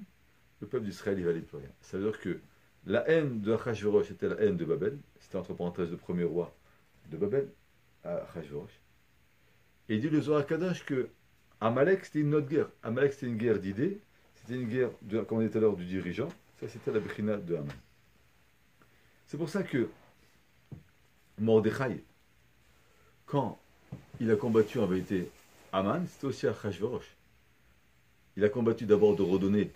le peuple d'Israël, il valait plus rien. Ça veut dire que la haine de Achashverosh était la haine de Babel, c'était entre parenthèses le premier roi de Babel, Achashverosh. Et il dit le Zohar Kadosh que Amalek, c'était une autre guerre. Amalek, c'était une guerre d'idées, c'était une guerre, comme on dit tout à l'heure, du dirigeant. Ça, c'était la Bechina de Aman. C'est pour ça que Mordechai, quand il a combattu en vérité Aman, c'était aussi Achashverosh. Il a combattu d'abord de redonner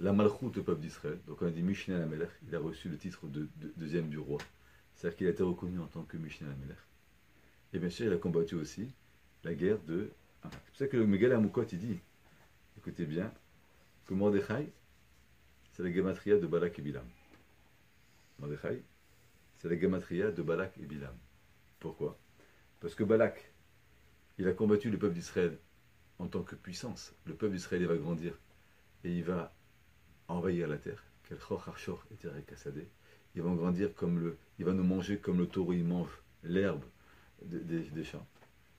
la malchoute au peuple d'Israël. Donc on a dit Mishneh Lamelech, il a reçu le titre de deuxième du roi. C'est-à-dire qu'il a été reconnu en tant que Mishneh Lamelech. Et bien sûr, il a combattu aussi la guerre de Aman. C'est pour ça que le Megillah Amukot, il dit, écoutez bien, que Mordechai, c'est la gematria de Balak et Bilam. Mordechai, c'est la gematria de Balak et Bilam. Pourquoi? Parce que Balak, il a combattu le peuple d'Israël en tant que puissance. Le peuple d'Israël va grandir et il va envahir la terre. Ils vont grandir il va nous manger comme le taureau il mange l'herbe des champs.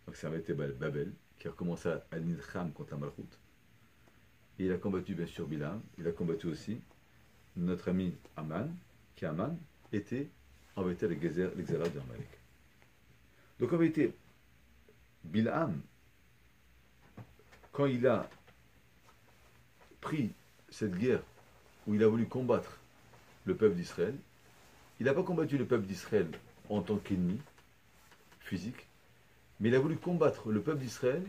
Donc ça avait été Babel qui a commencé à Nilcham contre la Malchoute. Et il a combattu bien sûr Bilam, il a combattu aussi notre ami Aman, qui Aman était en vérité l'exalat de Amalek. Donc en vérité, Bilam, quand il a pris cette guerre où il a voulu combattre le peuple d'Israël, il n'a pas combattu le peuple d'Israël en tant qu'ennemi physique, mais il a voulu combattre le peuple d'Israël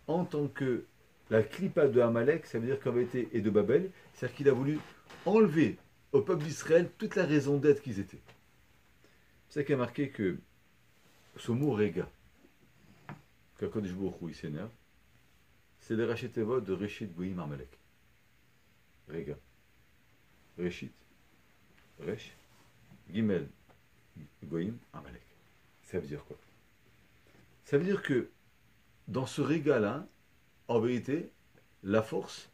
en tant que la clipa de Amalek, ça veut dire qu'en vérité, et de Babel, c'est-à-dire qu'il a voulu enlever au peuple d'Israël toute la raison d'être qu'ils étaient. C'est ça qui a marqué que ce mot Rega, qu'Akadosh Baruch Hu il s'énerve, c'est le Rachetevot de Reshit Goïm Amalek. Rega. Reshit. Resh. Gimel. Goïm Amalek. Ça veut dire quoi? Ça veut dire que dans ce Rega-là, en vérité, la force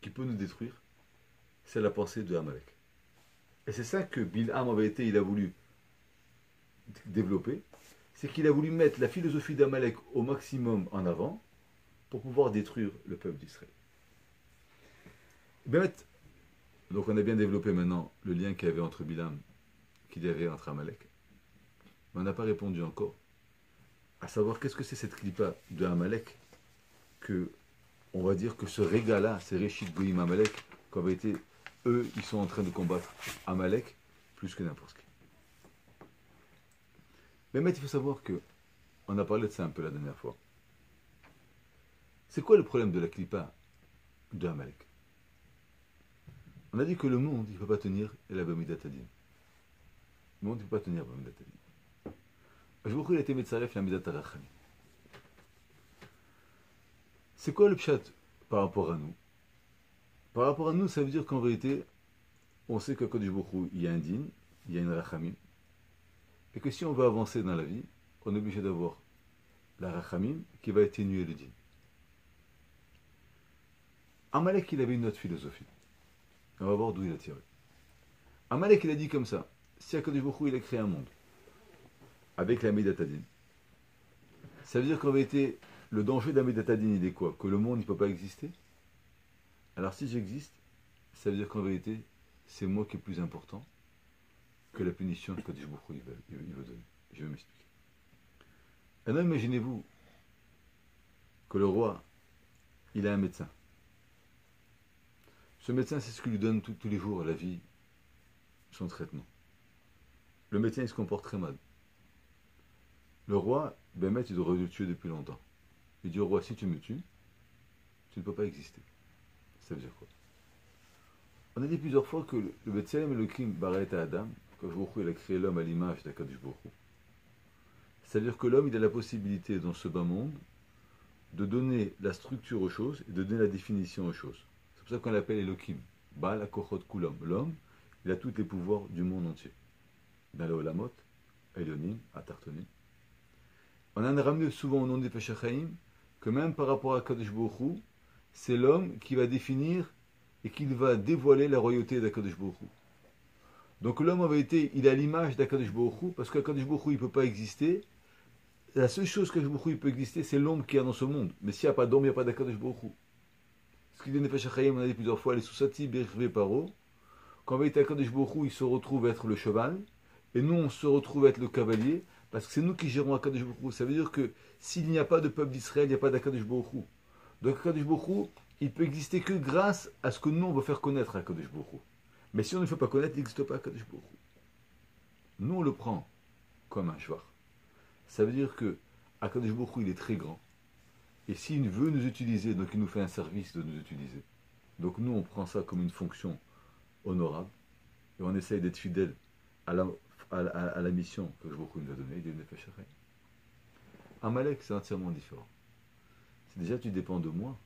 qui peut nous détruire, c'est la pensée de Amalek. Et c'est ça que Bilham, en vérité, il a voulu développer, c'est qu'il a voulu mettre la philosophie d'Amalek au maximum en avant pour pouvoir détruire le peuple d'Israël. Donc on a bien développé maintenant le lien qu'il y avait entre Bilham, qu'il y avait entre Amalek. Mais on n'a pas répondu encore à savoir qu'est-ce que c'est cette clipa de Amalek que on va dire que ce régal-là, c'est Réchit Goïm Amalek, qu'en vérité, eux, ils sont en train de combattre Amalek plus que n'importe qui. Mais il faut savoir que, on a parlé de ça un peu la dernière fois. C'est quoi le problème de la clipa de Amalek? On a dit que le monde, il ne peut pas tenir la Bamidat Adin. Le monde, il ne peut pas tenir la Bamidat Adin. Je vous prie, il a été Metzaref la Midat Arachami. C'est quoi le pshat par rapport à nous? Par rapport à nous, ça veut dire qu'en vérité, on sait qu'à Kodesh Baruch Hu, il y a un din, il y a une rachamim, et que si on veut avancer dans la vie, on est obligé d'avoir la rachamim qui va atténuer le din. Amalek, il avait une autre philosophie. On va voir d'où il a tiré. Amalek, il a dit comme ça, si à Kodesh Baruch Hu, il a créé un monde, avec la Midat Adin, ça veut dire qu'en vérité, le danger d'un Midat Adin, il est quoi? Que le monde ne peut pas exister? Alors si j'existe, ça veut dire qu'en vérité, c'est moi qui est plus important que la punition que Kodesh Baruch Hu il veut donner. Je vais m'expliquer. Alors imaginez-vous que le roi, il a un médecin. Ce médecin, c'est ce qui lui donne tous les jours la vie, son traitement. Le médecin, il se comporte très mal. Le roi, Bémet, il devrait le tuer depuis longtemps. Il dit au roi, si tu me tues, tu ne peux pas exister. Ça veut dire quoi? On a dit plusieurs fois que le B'Tselem et le Kim Barait à Adam, quand il a créé l'homme à l'image d'Akadosh Baruch Hu. C'est-à-dire que l'homme, il a la possibilité, dans ce bas monde, de donner la structure aux choses et de donner la définition aux choses. C'est pour ça qu'on l'appelle Elohim. Baal HaKochot Kulam. L'homme, il a tous les pouvoirs du monde entier. Dans le Olamot, Elyonim, Atartonim. On en a ramené souvent au nom des Peshachaim que même par rapport à Kadosh Baruch Hu, c'est l'homme qui va définir et qui va dévoiler la royauté d'Akadosh Baruch Hu. Donc l'homme en vérité, il a l'image d'Akadosh Baruch Hu, parce qu'Akadosh Baruch Hu, il ne peut pas exister. La seule chose qu'Akadosh Baruch Hu il peut exister, c'est l'ombre qu'il y a dans ce monde. Mais s'il n'y a pas d'ombre, il n'y a pas d'Akadosh Baruch Hu. Ce qu'il dit Nefesh HaChaim, on a dit plusieurs fois, les Sousati Bervé Paro, qu'en vérité Akadosh Baruch Hu, il se retrouve être le cheval, et nous on se retrouve être le cavalier, parce que c'est nous qui gérons Akadosh Baruch Hu. Ça veut dire que s'il n'y a pas de peuple d'Israël, il n'y a pas d'Akadosh Baruch Hu. Donc Akadosh Baruch Hu, il peut exister que grâce à ce que nous on veut faire connaître à Akadosh Baruch Hu. Mais si on ne le fait pas connaître, il n'existe pas Akadosh Baruch Hu. Nous on le prend comme un shvar. Ça veut dire que Akadosh Baruch Hu, il est très grand. Et s'il veut nous utiliser, donc il nous fait un service de nous utiliser. Donc nous on prend ça comme une fonction honorable et on essaye d'être fidèle à la mission que Akadosh Baruch Hu nous a donnée, il est Nefesh HaChaim. Amalek, c'est entièrement différent. Si déjà tu dépends de moi,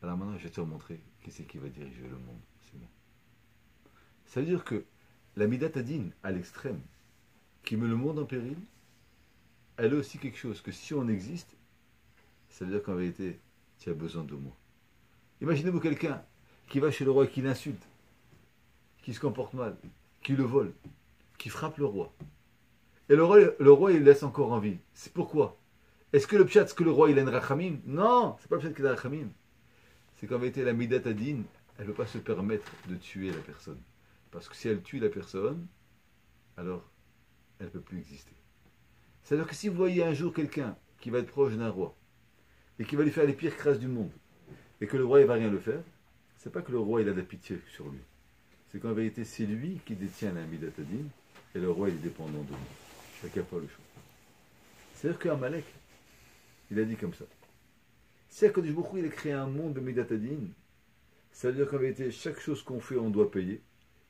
alors maintenant je vais te montrer qui c'est qui va diriger le monde. C'est moi. Ça veut dire que la Midat Adin, à l'extrême, qui met le monde en péril, elle est aussi quelque chose que si on existe, ça veut dire qu'en vérité, tu as besoin de moi. Imaginez-vous quelqu'un qui va chez le roi et qui l'insulte, qui se comporte mal, qui le vole, qui frappe le roi. Et le roi il le laisse encore en vie. C'est pourquoi? Est-ce que le pshat, est-ce que le roi il a une rachamim? Non, c'est pas le pshat qu'il a une rachamim. C'est qu'en vérité, la Midat Adin, elle ne peut pas se permettre de tuer la personne. Parce que si elle tue la personne, alors elle ne peut plus exister. C'est-à-dire que si vous voyez un jour quelqu'un qui va être proche d'un roi, et qui va lui faire les pires crasses du monde, et que le roi ne va rien le faire, c'est pas que le roi il a de la pitié sur lui. C'est qu'en vérité, c'est lui qui détient la Midat Adin, et le roi il est dépendant de lui. Chacun n'a pas le choix. C'est-à-dire qu'Amalek, il a dit comme ça. Si Akadosh Baruch Hu il a créé un monde de Midat Adin, ça veut dire qu'en vérité, chaque chose qu'on fait, on doit payer.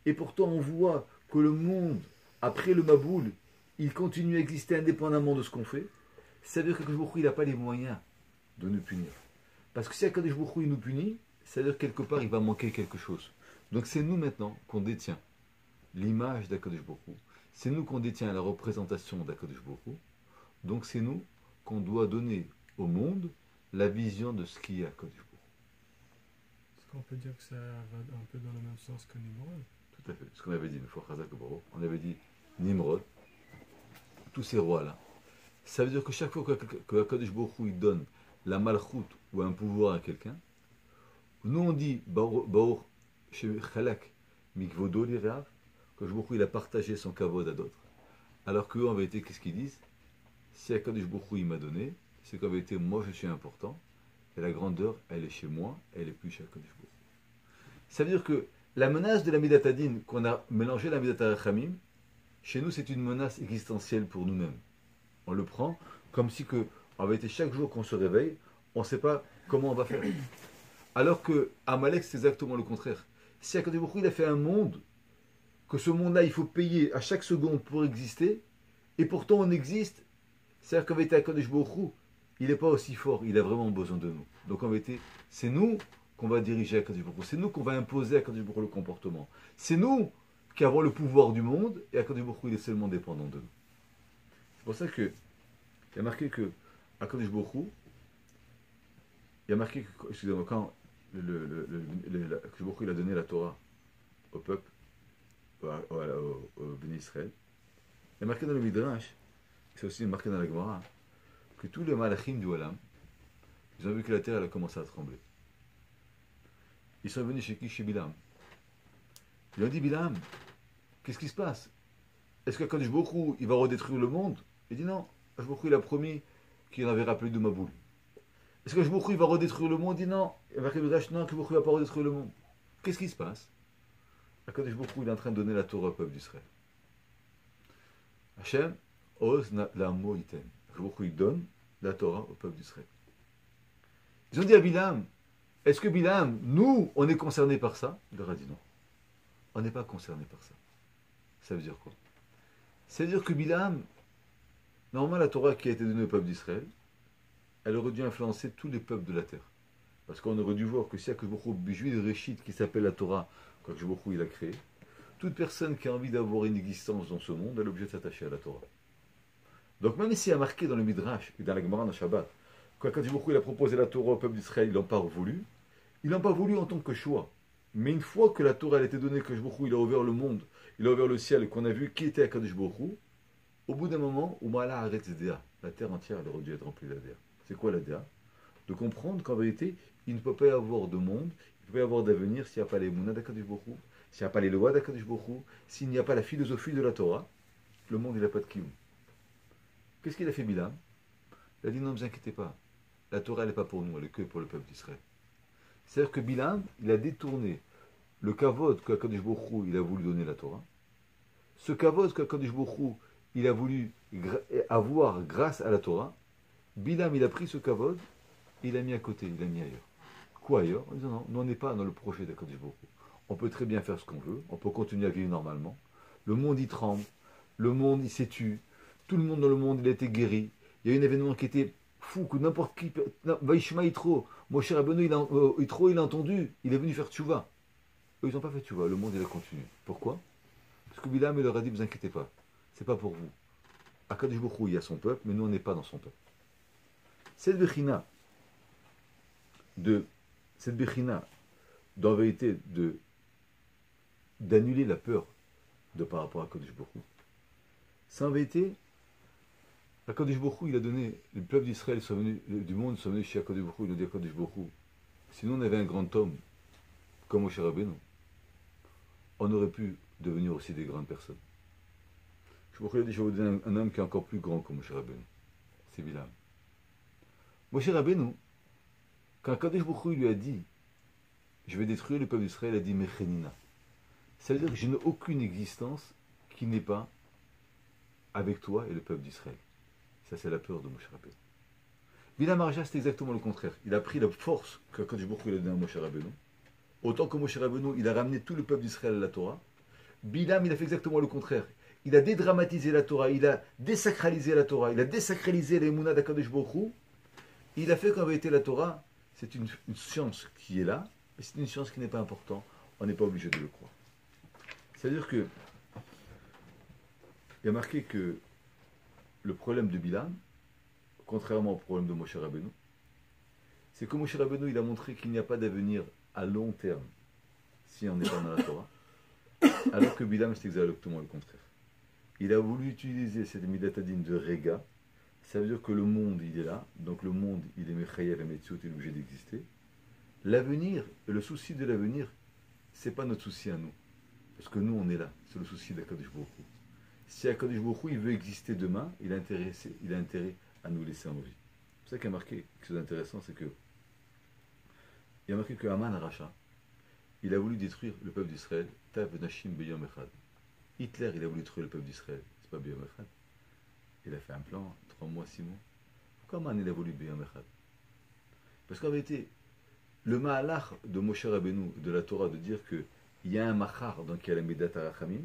et pourtant on voit que le monde, après le Maboul, il continue à exister indépendamment de ce qu'on fait, ça veut dire que Akadosh Baruch Hu, il n'a pas les moyens de nous punir. Parce que si Akadosh Baruch Hu, il nous punit, ça veut dire que quelque part il va manquer quelque chose. Donc c'est nous maintenant qu'on détient l'image d'Akadosh Baruch Hu. C'est nous qu'on détient la représentation d'Akadosh Baruch Hu. Donc c'est nous qu'on doit donner au monde la vision de ce qui est Akadosh Baruch Hu. Est-ce qu'on peut dire que ça va un peu dans le même sens que Nimrod? Tout à fait. Ce qu'on avait dit, on avait dit Nimrod, tous ces rois-là. Ça veut dire que chaque fois que Akadosh Baruch Hu, il donne la malchoute ou un pouvoir à quelqu'un, nous on dit Baruch Chalak Mikvodo Lireav, que Baruch Hu, il a partagé son kavod à d'autres. Alors qu'eux, en vérité, qu'est-ce qu'ils disent? Si Akadosh Baruch Hu, il m'a donné, c'est qu'en vérité, moi je suis important, et la grandeur, elle est chez moi, elle est plus chez Akadosh Baruch Hu. Ça veut dire que la menace de la Midat Hadin, qu'on a mélangé la Midat Harachamim, chez nous, c'est une menace existentielle pour nous-mêmes. On le prend comme si que, en vérité, chaque jour qu'on se réveille, on ne sait pas comment on va faire. Alors que Amalek, c'est exactement le contraire. Si Akadosh Baruch Hu, il a fait un monde, que ce monde-là, il faut payer à chaque seconde pour exister, et pourtant on existe, c'est-à-dire qu'en vérité, Akadosh Baruch Hu, il n'est pas aussi fort, il a vraiment besoin de nous. Donc en vérité, c'est nous qu'on va diriger Akadosh Baruch Hu, c'est nous qu'on va imposer à Akadosh Baruch Hu le comportement. C'est nous qui avons le pouvoir du monde, et Akadosh Baruch Hu, il est seulement dépendant de nous. C'est pour ça que il y a marqué que Akadosh Baruch Hu, il y a marqué que, excusez-moi, quand Akadosh Baruch Hu, il a donné la Torah au peuple, au Béni Israël, il y a marqué dans le Midrash, c'est aussi marqué dans la Gemara, que tous les malachim du Olam, ils ont vu que la terre elle a commencé à trembler. Ils sont venus chez qui? Chez Bilam. Ils ont dit, Bilam, qu'est-ce qui se passe? Est-ce que Akadosh Baruch Hu, il va redétruire le monde? Il dit non, Akadosh Baruch Hu, il a promis qu'il en avait rappelé de Maboul. Est-ce que Akadosh Baruch Hu, il va redétruire le monde? Il dit non, il va non, Akadosh Baruch Hu, il ne va pas redétruire le monde. Qu'est-ce qui se passe? Akadosh Baruch Hu, il est en train de donner la Torah au peuple d'Israël. Hachem, Oz la mo iten. Akadosh Baruch Hu, il donne la Torah au peuple d'Israël. Ils ont dit à Bilam, est-ce que Bilam, nous, on est concernés par ça? Il leur a dit non. On n'est pas concernés par ça. Ça veut dire quoi? Ça veut dire que Bilam, normalement la Torah qui a été donnée au peuple d'Israël, elle aurait dû influencer tous les peuples de la terre. Parce qu'on aurait dû voir que si Akadosh Baruch Hu, juif de Réchit qui s'appelle la Torah, qu'Akadosh Baruch Hu, il a créé, toute personne qui a envie d'avoir une existence dans ce monde, elle est obligée de s'attacher à la Torah. Donc même s'il y a marqué dans le Midrash et dans la Gemara, dans Shabbat, quand Akadosh Baruch Hu, il a proposé la Torah au peuple d'Israël, ils n'ont pas voulu. Ils n'ont pas voulu en tant que choix. Mais une fois que la Torah a été donnée, que Akadosh Baruch Hu, il a ouvert le monde, il a ouvert le ciel, et qu'on a vu qui était Akadosh Baruch Hu, au bout d'un moment, Umala arrête Dea. La terre entière, elle aurait dû être remplie de la Dea. C'est quoi la Dea? De comprendre qu'en vérité, il ne peut pas y avoir de monde, il ne peut pas y avoir d'avenir s'il n'y a pas les Mouna d'Akadosh Baruch Hu, s'il n'y a pas les lois d'Akadosh Baruch Hu, s'il n'y a pas la philosophie de la Torah, le monde, il n'a pas de kiyum. Qu'est-ce qu'il a fait Bilam? Il a dit non, ne vous inquiétez pas. La Torah, elle n'est pas pour nous, elle est que pour le peuple d'Israël. C'est-à-dire que Bilam, il a détourné le kavod qu'Akadosh Baruch Hu, il a voulu donner la Torah. Ce kavod qu'Akadosh Baruch Hu, il a voulu avoir grâce à la Torah. Bilam, il a pris ce kavod, il l'a mis à côté, il l'a mis ailleurs. Quoi ailleurs? En disant non, nous on n'est pas dans le projet d'Akadosh Baruch Hu. On peut très bien faire ce qu'on veut, on peut continuer à vivre normalement. Le monde, il tremble, le monde, il s'est tué, tout le monde dans le monde, il a été guéri. Il y a eu un événement qui était fou, que n'importe qui... Vaishma Yitro, Moshe Rabbeinu, Yitro, il a entendu, il est venu faire tchouva. Eux, ils n'ont pas fait tchouva, le monde, il a continué. Pourquoi? Parce que Bilam, il leur a dit, ne vous inquiétez pas, c'est pas pour vous. Akadosh Baruch Hu, il y a son peuple, mais nous, on n'est pas dans son peuple. Cette bechina, en vérité, d'annuler la peur par rapport à Akadosh Baruch Hu, c'est en vérité, Akadosh Baruch Hu, il a donné, le peuple d'Israël du monde sont venus chez Akadosh Baruch Hu, il a dit à Akadosh Baruch Hu, si nous on avait un grand homme comme Moshe Rabbeinu, on aurait pu devenir aussi des grandes personnes. Je vais vous donner un homme qui est encore plus grand que Moshe Rabbeinu. C'est Bilam. Moshe Rabbeinu, quand Akadosh Baruch Hu lui a dit, je vais détruire le peuple d'Israël, il a dit Mechenina. Ça veut dire que je n'ai aucune existence qui n'est pas avec toi et le peuple d'Israël. Ça, c'est la peur de Moshe Rabbeinu. Bilam Arja, c'est exactement le contraire. Il a pris la force que Akadosh Baruch Hu a donnée à Moshe Rabbeinu. Autant que Moshe Rabbeinu, il a ramené tout le peuple d'Israël à la Torah. Bilam, il a fait exactement le contraire. Il a dédramatisé la Torah, il a désacralisé la Torah, il a désacralisé les Mouna d'Akadosh Baruch Hu. Il a fait qu'en vérité la Torah, c'est une science qui est là, mais c'est une science qui n'est pas importante. On n'est pas obligé de le croire. C'est-à-dire que il y a marqué que le problème de Bilam, contrairement au problème de Moshe Rabbeinu, c'est que Moshe Rabbeinu, il a montré qu'il n'y a pas d'avenir à long terme si on n'est pas dans la Torah, alors que Bilam, c'est exactement le contraire. Il a voulu utiliser cette midatadine de Rega, ça veut dire que le monde, il est là, donc le monde, il est Mechayev et Metziut, il est obligé d'exister. L'avenir, le souci de l'avenir, c'est pas notre souci à nous, parce que nous, on est là, c'est le souci d'Akadosh Baruch Hu. Si Akadosh Baruch Hu, il veut exister demain, il a intérêt à nous laisser en vie. C'est ça qui a marqué quelque chose d'intéressant, c'est que il a marqué que Haman Aracha, il a voulu détruire le peuple d'Israël, Tav Nashim Beyom Echad. Hitler, il a voulu détruire le peuple d'Israël, c'est pas Beyom Echad. Il a fait un plan, 3 mois, 6 mois. Pourquoi Haman il a voulu Beyom Echad? Parce qu'en vérité, le Mahalach de Moshe Rabbeinu, de la Torah, de dire qu'il y a un Machar dans quel Amidat Arachamim,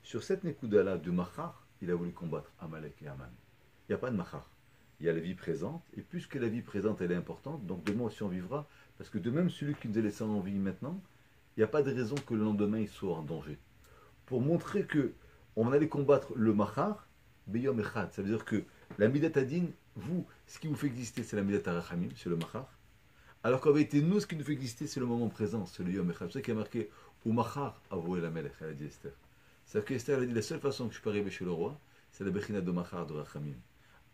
sur cette Nekuda-là de Machar, il a voulu combattre Amalek et Haman. Il n'y a pas de Machar. Il y a la vie présente, et puisque la vie présente elle est importante, donc demain aussi on vivra, parce que de même celui qui nous a laissé en vie maintenant, il n'y a pas de raison que le lendemain il soit en danger. Pour montrer que on allait combattre le Machar, Beyom Echad, ça veut dire que la Midat Adin, vous, ce qui vous fait exister, c'est la Midat Arachamim, c'est le Machar, alors qu'en vérité, nous, ce qui nous fait exister, c'est le moment présent, c'est le Yom Echad. C'est ça qui a marqué ou Machar avoué la Melech, elle a dit Esther. C'est-à-dire qu'Esther a dit la seule façon que je peux arriver chez le roi, c'est la Bechina de Machar de Rachamim.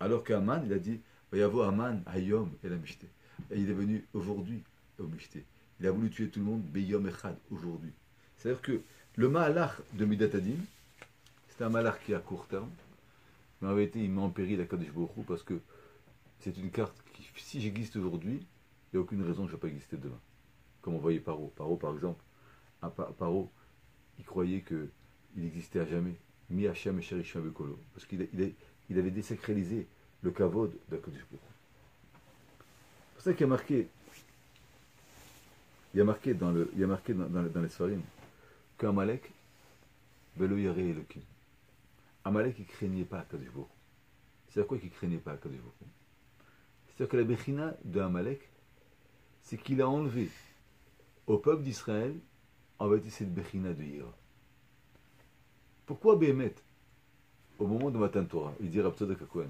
Alors qu'Aman, il a dit Vayavo Aman Hayom et la Mishte. Et il est venu aujourd'hui au Mishte. Il a voulu tuer tout le monde Beyom Echad, aujourd'hui. C'est-à-dire que le Mahalach de Midat Adin, c'est un Mahalach qui est à court terme, mais en vérité, il met en péril la Kadosh Baruch Hu parce que c'est une carte qui, si j'existe aujourd'hui, il n'y a aucune raison que je ne vais pas exister demain. Comme on voyait Paro. Paro, par exemple, Paro, il croyait qu'il existait à jamais. Mi Hachem et Sherishma Bekolo. Parce qu'il avait désacralisé le kavod d'Akadosh Baruch Hu. C'est pour ça qu'il y a marqué, dans les Sfarim, qu'Amalek, Velo Yareh Elokim. Amalek, il ne craignait pas Akadosh Baruch Hu. C'est à quoi qu'il ne craignait pas Akadosh Baruch Hu? C'est-à-dire que la Bechina de Amalek, c'est qu'il a enlevé au peuple d'Israël, en vérité, cette Bechina de Yira. Pourquoi Béhémet, au moment de Matan Torah, il dit Rabbi Tzadok HaKohen,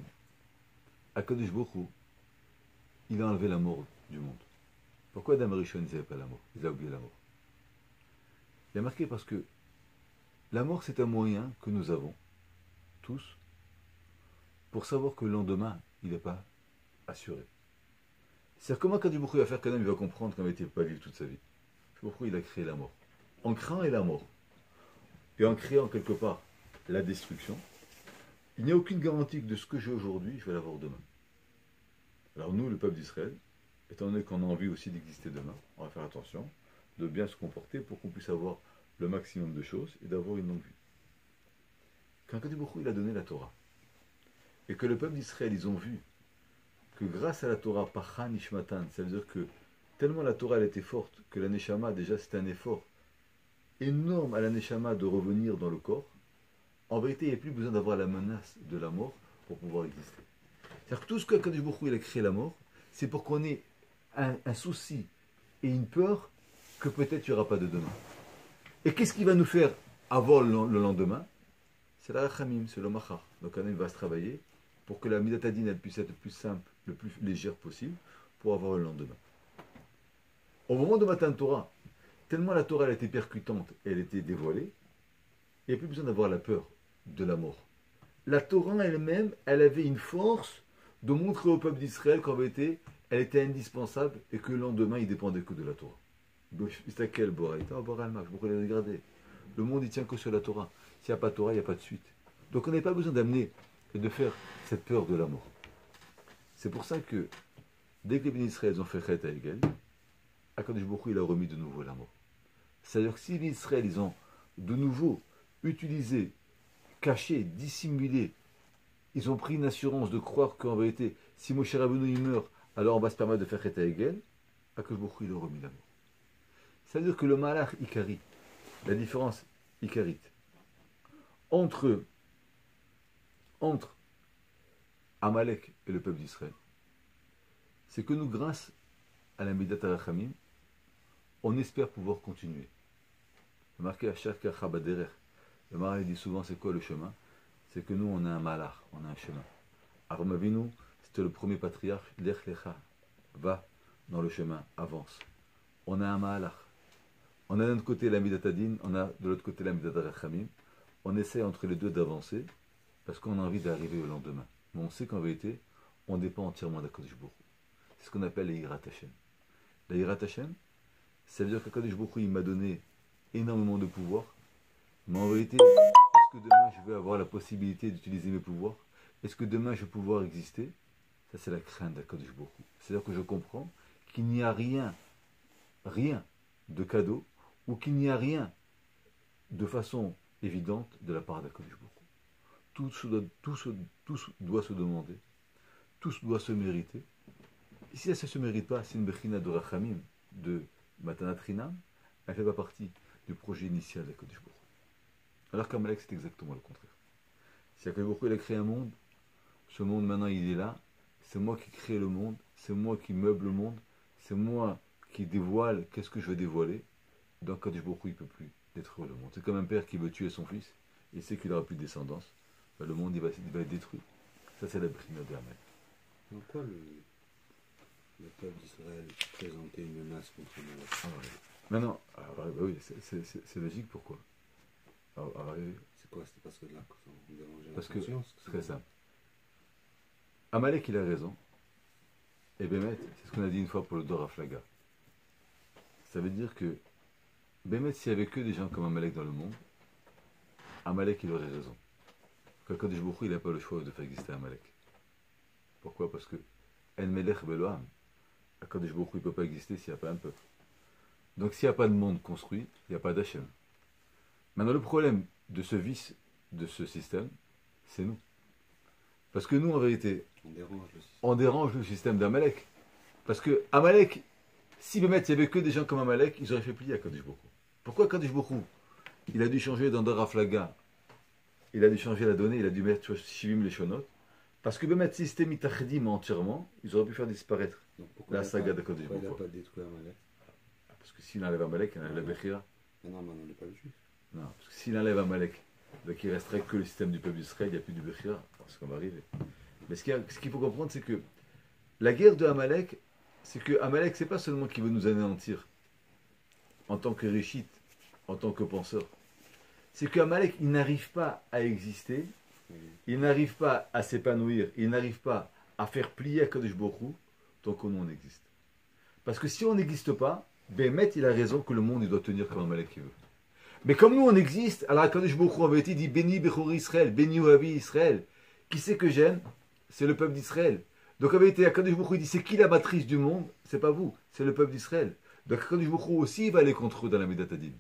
Akadosh Baruch Hu, il a enlevé la mort du monde. Pourquoi Adam Rishon ne savait pas la mort? Il a oublié la mort. Il a marqué parce que la mort, c'est un moyen que nous avons, tous, pour savoir que le lendemain, il n'est pas assuré. C'est-à-dire comment Akadosh Baruch Hu va faire qu'un homme va comprendre qu'en vérité il ne peut pas vivre toute sa vie? Pourquoi il a créé la mort? En créant la mort, et en créant quelque part la destruction, il n'y a aucune garantie que de ce que j'ai aujourd'hui, je vais l'avoir demain. Alors nous, le peuple d'Israël, étant donné qu'on a envie aussi d'exister demain, on va faire attention de bien se comporter pour qu'on puisse avoir le maximum de choses et d'avoir une longue vie. Quand Akadosh Baruch Hu, il a donné la Torah, et que le peuple d'Israël, ils ont vu que grâce à la Torah, Pachan Ishmatan, ça veut dire que tellement la Torah elle était forte que la Neshama, déjà c'était un effort énorme à la Neshama de revenir dans le corps. En vérité, il n'y a plus besoin d'avoir la menace de la mort pour pouvoir exister. C'est-à-dire que tout ce que Akadosh Baruch Hu, il a créé la mort, c'est pour qu'on ait un souci et une peur que peut-être il n'y aura pas de demain. Et qu'est-ce qui va nous faire avoir le lendemain? C'est la Rachamim, c'est le Machar. Donc on va se travailler pour que la Midat Adin elle puisse être le plus simple, le plus légère possible, pour avoir le lendemain. Au moment de Matan Torah, tellement la Torah elle était percutante, elle était dévoilée, il n'y a plus besoin d'avoir la peur de la mort. La Torah elle-même, elle avait une force de montrer au peuple d'Israël qu'en vérité, elle était indispensable et que le lendemain, il dépendait que de la Torah. Le monde, il tient que sur la Torah. S'il n'y a pas de Torah, il n'y a pas de suite. Donc on n'a pas besoin d'amener et de faire cette peur de la mort. C'est pour ça que, dès que les bénis Israël ont fait Chet à Egel, Akadosh Baruch Hu, il a remis de nouveau la mort. C'est-à-dire que si les Israël, ils ont de nouveau utilisé, caché, dissimulé, ils ont pris une assurance de croire qu'en vérité, si Moshe Rabbeinu il meurt, alors on va se permettre de faire Chet à Egel, Akadosh Baruch Hu, il a remis la mort. C'est-à-dire que le Malach Ikari, la différence Ikarit. Entre Amalek et le peuple d'Israël, c'est que nous, grâce à la Midat Arachamim, on espère pouvoir continuer. Marqué à chaque Chabaderer. Le Maral dit souvent c'est quoi le chemin? C'est que nous on a un malar, on a un chemin. Avraham Avinu, c'était le premier patriarche, Lech Lecha, va dans le chemin, avance. On a un malar. On a d'un côté la Midat Adin, on a de l'autre côté la Midat Arachamim. On essaie entre les deux d'avancer parce qu'on a envie d'arriver au lendemain. Mais on sait qu'en vérité, on dépend entièrement d'Akadosh Baruch Hu. C'est ce qu'on appelle la Yirat Hashem. La Yirat Hashem, ça veut dire qu'Akadosh Baruch Hu, il m'a donné énormément de pouvoir, mais en vérité, est-ce que demain je vais avoir la possibilité d'utiliser mes pouvoirs? Est-ce que demain je vais pouvoir exister? Ça, c'est la crainte d'Akadosh Baruch Hu. C'est-à-dire que je comprends qu'il n'y a rien de cadeau, ou qu'il n'y a rien de façon évidente de la part d'Akadosh Baruch Hu. Tout doit se demander, tout doit se mériter. Et si ça ne se mérite pas, c'est une bechina de rachamim, de matanat chinam, elle ne fait pas partie du projet initial d'Akadosh Baruch Hu. Alors qu'Amalek, c'est exactement le contraire. Si Akadosh Baruch Hu, il a créé un monde, ce monde maintenant il est là, c'est moi qui crée le monde, c'est moi qui meuble le monde, c'est moi qui dévoile qu'est-ce que je vais dévoiler. Donc Akadosh Baruch Hu, il ne peut plus détruire le monde. C'est comme un père qui veut tuer son fils, il sait qu'il n'aura plus de descendance, ben, le monde il va être détruit. Ça c'est la bechina de Amalek. En quoi le peuple d'Israël présentait une menace contre Amalek? Ah, ouais. Maintenant, oui, c'est logique, pourquoi? C'est quoi? C'était parce que là, on dérangeait la Parce que, conscience? c'est très simple. Amalek, il a raison. Et Bémet, c'est ce qu'on a dit une fois pour le Dor Aflaga. Ça veut dire que Bémet, s'il n'y avait que des gens comme Amalek dans le monde, Amalek, il aurait raison. Kadosh Baruch Hu, il n'a pas le choix de faire exister Amalek. Pourquoi? Parce que En Melech Beloam, Kadosh Baruch Hu, il ne peut pas exister s'il n'y a pas un peuple. Donc s'il n'y a pas de monde construit, il n'y a pas d'Hachem. Maintenant, le problème de ce vice, de ce système, c'est nous. Parce que nous, en vérité, on dérange le système d'Amalek. Parce que Amalek, si Bémet, il n'y avait que des gens comme Amalek, ils auraient fait plier à Kadosh Baruch Hu. Pourquoi Kadosh Baruch Hu, il a dû changer dans Dor Aflaga, il a dû changer la donnée, il a dû mettre Shivim les Shonot? Parce que Bémet, si c'était mitachdim entièrement, ils auraient pu faire disparaître la saga de Kadosh Baruch Hu. Il n'a pas détruit Amalek? Parce que s'il enlève Amalek, il enlève la Bechira. Mais non, mais on n'est pas le juif. Non, parce que s'il enlève Amalek, donc il resterait que le système du peuple d'Israël, il n'y a plus de Bechira. C'est ce qu'on va arriver. Mais ce qu'il faut comprendre, c'est que la guerre de Amalek, c'est que Amalek, c'est pas seulement qu'il veut nous anéantir en tant que Réchite, en tant que penseur. C'est qu'Amalek, il n'arrive pas à exister, il n'arrive pas à s'épanouir, il n'arrive pas à faire plier à Kadosh Baruch Hu tant que nous on existe. Parce que si on n'existe pas, Bémet, il a raison que le monde il doit tenir comme Amalek il veut. Mais comme nous on existe, alors Kadosh Baruch Hu en vérité dit Béni Bechori Israël, Béni Oavi Israël. Qui c'est que j'aime? C'est le peuple d'Israël. Donc en vérité, Kadosh Baruch Hu dit c'est qui la matrice du monde? C'est pas vous, c'est le peuple d'Israël. Donc Kadosh Baruch Hu aussi va aller contre eux dans la Midat Adin.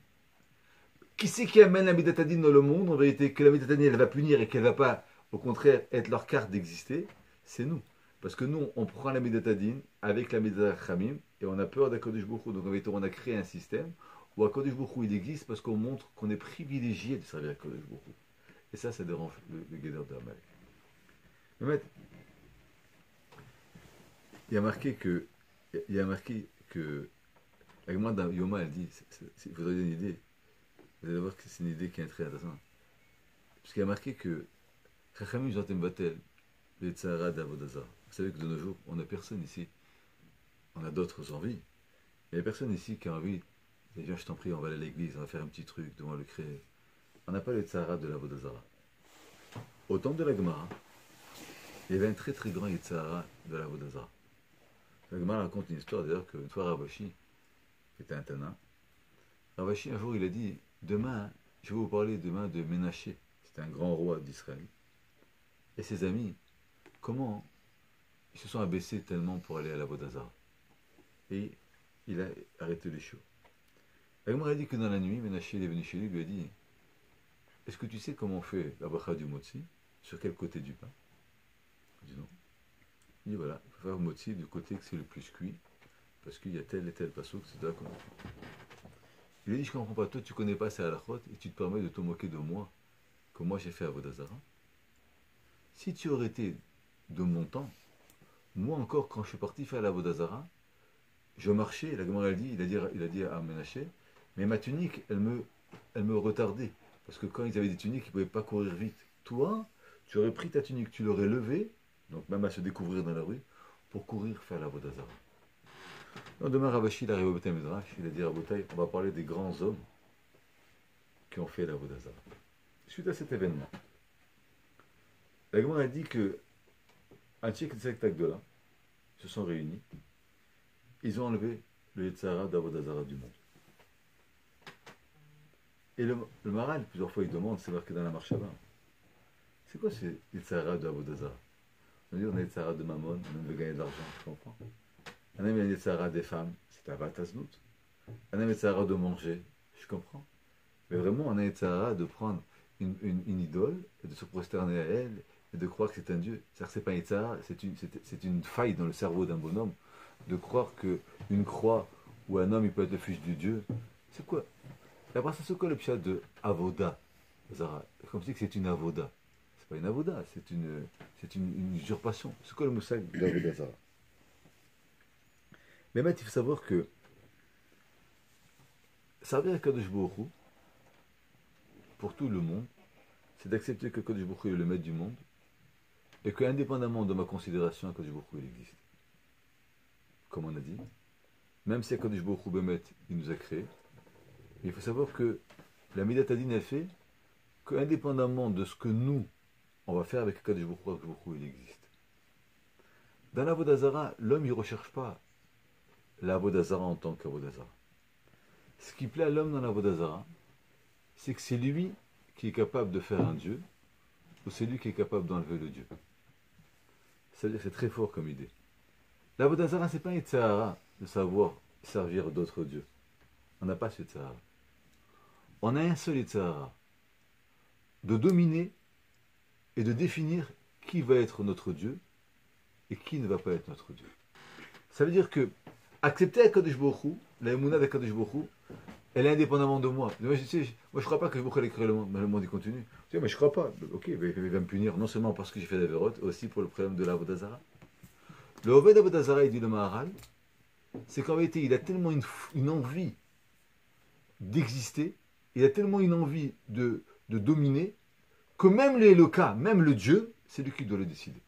Qui c'est qui amène la Midat Adin dans le monde? En vérité, que la Midat Adin elle va punir et qu'elle va pas, au contraire, être leur carte d'exister, c'est nous. Parce que nous, on prend la Midat Adin avec la Midat Achamim et on a peur d'Akadosh Baruch Hu. Donc en vérité, on a créé un système où Akadosh Baruch Hu il existe parce qu'on montre qu'on est privilégié de servir Akadosh Baruch Hu. Et ça dérange le guédeur de Amalek. Mais il y a marqué que la Gemara dans Yoma elle dit, il faudrait une idée. Vous allez voir que c'est une idée qui est très intéressante. Parce qu'il y a marqué que Chachamim Jantem Batel, les Tzahara d'Avodazar. Vous savez que de nos jours, on n'a personne ici. On a d'autres envies. Il n'y a personne ici qui a envie. Déjà, je t'en prie, on va aller à l'église, on va faire un petit truc, devant le créer. On n'a pas les Tzahara de l'Avodazara. Au temps de la Gemara, il y avait un très très grand Yitzhara de l'Avodazara. La Gemara raconte une histoire d'ailleurs qu'une fois Ravashi, qui était un Tana, Ravashi un jour il a dit demain, je vais vous parler demain de Ménaché, c'était un grand roi d'Israël, et ses amis, comment ils se sont abaissés tellement pour aller à l'Avodazara. Et il a arrêté les chiots. La Gemara a dit que dans la nuit, Ménaché est venu chez lui, lui a dit est-ce que tu sais comment on fait la bracha du motzi? Sur quel côté du pain? Il dit non. Il dit voilà, il faut faire motzi du côté que c'est le plus cuit, parce qu'il y a tel et tel passouk, c'est là qu'on a fait. Il lui dit, je comprends pas, toi tu connais pas ces halachot et tu te permets de te moquer de moi, que moi j'ai fait Avodah Zarah. Si tu aurais été de mon temps, moi encore quand je suis parti faire l'Avodah Zarah, je marchais, la Gemara il a dit à Ménaché, mais ma tunique, elle me retardait. Parce que quand ils avaient des tuniques, ils ne pouvaient pas courir vite. Toi, tu aurais pris ta tunique, tu l'aurais levée, donc même à se découvrir dans la rue, pour courir faire l'Avodah Zarah. Donc demain, Ravashi, il arrive au Beth Midrash, il a dit à Rabotai, on va parler des grands hommes qui ont fait l'Avodah Zarah. Suite à cet événement, la Gemara a dit que Antiek et Tzek Tagdola se sont réunis, ils ont enlevé le Yetzara d'Avodah Zarah du monde. Et le Maral, plusieurs fois, il demande, c'est marqué dans la marche avant. C'est quoi ce Yetzara d'Avodah Zarah? On dit on a Yetzara de Mammon, on veut gagner de l'argent, je comprends. On a Yetzara des femmes, c'est Avat Aznout. On a Yetzara de manger, je comprends. Mais vraiment, on a Yetzara de prendre une idole et de se prosterner à elle et de croire que c'est un dieu. C'est-à-dire que c'est pas un Yetzara, c'est une faille dans le cerveau d'un bonhomme de croire qu'une croix ou un homme il peut être le fils du Dieu. C'est quoi? Après ça, c'est quoi le pshat de Avoda Zara? Comme si c'est une Avoda. C'est pas une Avoda, c'est une usurpation. C'est quoi le moussag d'Avoda Zara? Mais maintenant, il faut savoir que servir à Kadosh Baruch Hu, pour tout le monde, c'est d'accepter que Kadosh Baruch Hu est le maître du monde et qu'indépendamment de ma considération, Kadosh Baruch Hu il existe. Comme on a dit, même si Kadosh Baruch Hu Bemet, il nous a créés, il faut savoir que la Midat Adin a fait qu'indépendamment de ce que nous, on va faire avec Kadosh Baruch Hu, il existe. Dans l'Avodah Zarah, l'homme il ne recherche pas l'Avodah Zarah en tant qu'Avodah Zarah. Ce qui plaît à l'homme dans l'Avodah Zarah, c'est que c'est lui qui est capable de faire un Dieu, ou c'est lui qui est capable d'enlever le Dieu. C'est-à-dire que c'est très fort comme idée. L'Avodah Zarah, ce n'est pas un Yetzirah de savoir servir d'autres dieux. On n'a pas ce Yetzirah. On a un seul Yetzirah, de dominer et de définir qui va être notre Dieu et qui ne va pas être notre Dieu. Ça veut dire que accepter Akadosh Baruch Hu, la émouna d'Akadosh Baruch Hu, elle est indépendamment de moi. Moi, je ne crois pas que Baruch Hu allait créer le monde, mais le monde il continue. Tu sais, mais je ne crois pas. Ok, il va me punir non seulement parce que j'ai fait la vérote, aussi pour le problème de l'Avodah Zarah. Le Oved Avodah Zarah, il dit le Maharal, c'est qu'en vérité, il a tellement une envie d'exister, il a tellement une envie de dominer, que même l'Eloka, même le Dieu, c'est lui qui doit le décider.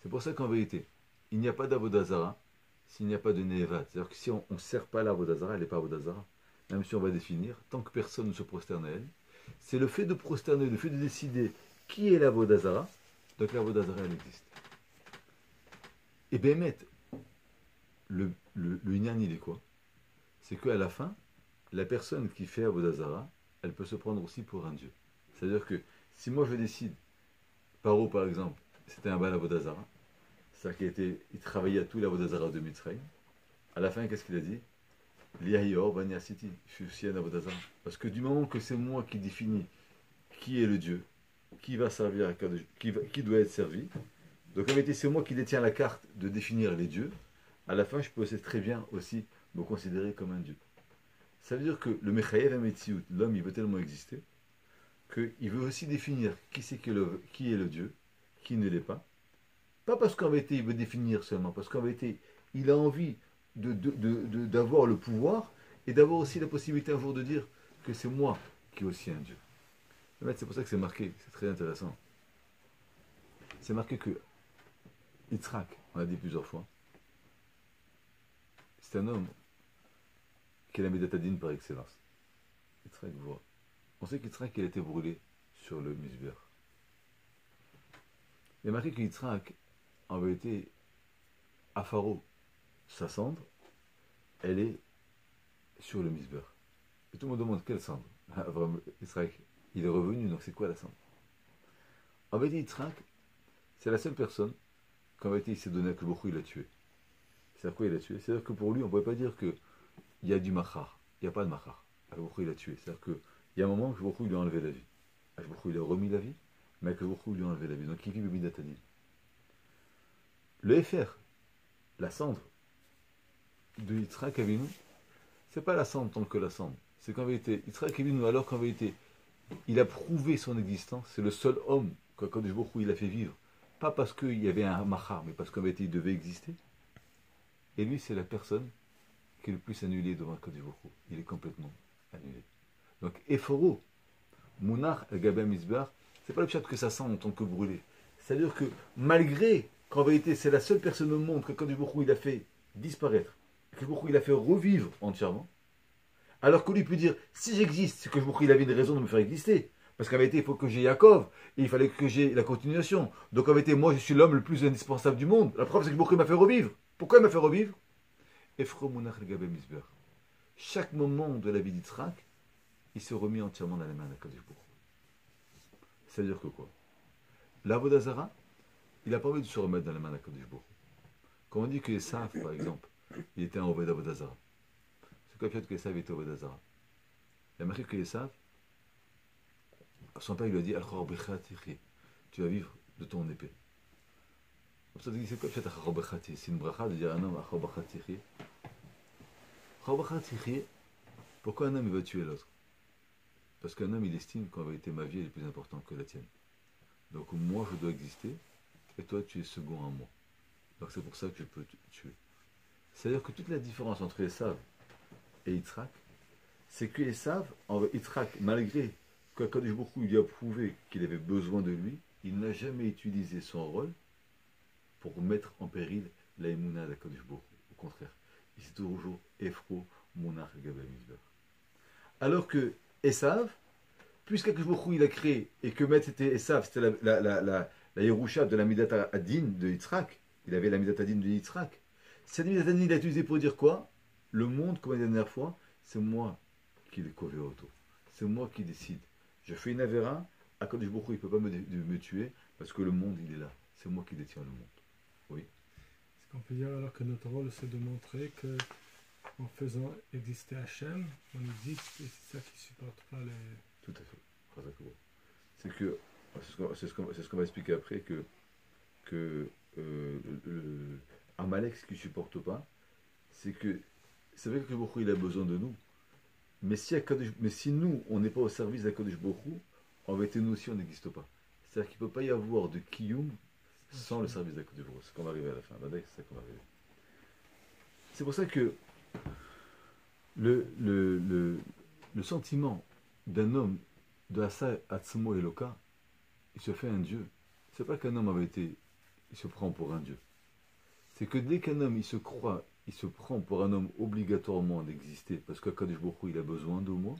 C'est pour ça qu'en vérité, il n'y a pas d'Avodah Zarah s'il n'y a pas de Ne'evat. C'est-à-dire que si on ne sert pas l'Avodah Zarah, elle n'est pas Avodah Zarah. Même si on va définir, tant que personne ne se prosterne à elle, c'est le fait de prosterner, le fait de décider qui est l'Avodah Zarah, donc l'Avodah Zarah, elle existe. Et Bémet, le Inyan, il est quoi? C'est qu'à la fin, la personne qui fait Avodah Zarah, elle peut se prendre aussi pour un Dieu. C'est-à-dire que si moi je décide, Paro par exemple, c'était un Baal Avodah Zarah, c'est-à-dire qu'il travaillait à tout l'Avodah Zarah de Mitzrayim, à la fin, qu'est-ce qu'il a dit? Liahior Bani Asiti, je suis aussi un Avodah Zarah. Parce que du moment que c'est moi qui définis qui est le Dieu, qui va servir à qui doit être servi, donc en vérité c'est moi qui détiens la carte de définir les dieux, à la fin je peux aussi très bien aussi me considérer comme un Dieu. Ça veut dire que le Mechayev Ametsiout, l'homme il veut tellement exister, qu'il veut aussi définir qui est le Dieu, qui ne l'est pas. Pas parce qu'en vérité il veut définir seulement, parce qu'en vérité il a envie d'avoir le pouvoir et d'avoir aussi la possibilité un jour de dire que c'est moi qui est aussi un Dieu. C'est pour ça que c'est marqué, c'est très intéressant. C'est marqué que Yitzhak, on l'a dit plusieurs fois, c'est un homme qui est la Médatadine par excellence. Yitzhak, voit. On sait qu'Yitzhak il a été brûlé sur le Misber. Il est marqué que Yitzhak, en vérité, à Pharaon, sa cendre, elle est sur le Misber. Et tout le monde demande quelle cendre. Vraiment, Yitzhak, il est revenu, donc c'est quoi la cendre? En vérité, Yitzhak, c'est la seule personne qu'en vérité il s'est donné à que Baruch Hu il a tué. C'est-à-dire quoi il a tué? C'est-à-dire que pour lui, on ne pouvait pas dire qu'il y a du machar. Il n'y a pas de machar. Baruch Hu il a tué. C'est-à-dire qu'il y a un moment que Baruch Hu lui a enlevé la vie. Baruch Hu il a remis la vie, mais que Baruch Hu lui a enlevé la vie. Donc il vit le Midatani. Le Efer, la cendre de Yitzhak Avinu, c'est pas la cendre tant que la cendre. C'est qu'en vérité, Yitzhak est venu alors qu'en vérité, il a prouvé son existence. C'est le seul homme qu'Akadosh Baruch Hu, il a fait vivre. Pas parce qu'il y avait un machar, mais parce qu'en vérité, il devait exister. Et lui, c'est la personne qui est le plus annulée devant Akadosh Baruch Hu. Il est complètement annulé. Donc, Ephoro, Mounach, El Gabem Isbar, c'est pas le chat que ça sent en tant que brûlé. C'est-à-dire que malgré qu'en vérité, c'est la seule personne au monde qu'Akadosh Baruch Hu, il a fait disparaître, qu'Akadosh Baruch Hu, il a fait revivre entièrement, alors que lui peut dire, si j'existe, c'est que il avait une raison de me faire exister. Parce qu'en vérité, il faut que j'ai Yaakov, et il fallait que j'ai la continuation. Donc en vérité, moi, je suis l'homme le plus indispensable du monde. La preuve, c'est que Baruch Hu m'a fait revivre. Pourquoi il m'a fait revivre? Ephro Mounach El Gabem Isbar. Chaque moment de la vie d'Yitzhak, il se remet entièrement dans les mains d'Akadosh Baruch Hu. C'est-à-dire que quoi? L'Avodah Zara, il n'a pas envie de se remettre dans les mains d'Akadosh Baruch Hu. Quand on dit que Esav, par exemple, il était un Oved Avodah Zara, c'est quoi le fait que Esav était Avodah Zara? Il a marqué que Esav, son père lui a dit Al-Khor Bechat Yichye, tu vas vivre de ton épée. Comme ça, c'est quoi le fait Al-Khor Bechat Yichye? C'est une bracha de dire à un homme Al-Khor Bechat Yichye. Al-Khor Bechat Yichye, pourquoi un homme il va tuer l'autre? Parce qu'un homme il estime qu'en vérité ma vie est plus importante que la tienne. Donc moi je dois exister et toi tu es second à moi. Donc c'est pour ça que je peux te tuer. C'est-à-dire que toute la différence entre Esav et Yitzhak, c'est que Esav, Yitzhak, malgré qu'Akadosh Baruch Hu lui a prouvé qu'il avait besoin de lui, il n'a jamais utilisé son rôle pour mettre en péril la émouna d'Akadosh Baruch Hu. Au contraire, il s'est toujours Ephro, Mounach, Gabel Misber. Alors que Esav, puisqu'Akadosh Baruch Hu il a créé, et que Met c'était Esav, c'était la Yerusha de la Midat Adin de Yitzhak, il avait la Midat Adin de Yitzhak. Cette Midat Adin, il a utilisé pour dire quoi? Le monde, comme la dernière fois, c'est moi qui le couvre autour. C'est moi qui décide. Je fais une avéra, Akadosh Baruch Hu, il ne peut pas me tuer, parce que le monde, il est là. C'est moi qui détiens le monde. Oui. Est-ce qu'on peut dire alors que notre rôle, c'est de montrer que en faisant exister Hachem, on existe, et c'est ça qui ne supporte pas les... Tout à fait. C'est que, c'est ce qu'on va expliquer après, que Amalek, ce qu'il ne supporte pas, c'est que, c'est vrai que Baruch Hu, il a besoin de nous, mais si nous, on n'est pas au service d'Akadosh Baruch Hu, en vérité, nous aussi, on n'existe pas. C'est-à-dire qu'il ne peut pas y avoir de Kiyum sans le service d'Akadosh Baruch Hu. C'est qu'on va arriver à la fin. C'est ça qu'on va arriver. C'est pour ça que le sentiment d'un homme de Asa Atzmo Eloka, il se fait un Dieu. C'est pas qu'un homme avait été, il se prend pour un Dieu. C'est que dès qu'un homme, il se croit, il se prend pour un homme obligatoirement d'exister, parce qu'Akadosh Baruch Hu, il a besoin de moi,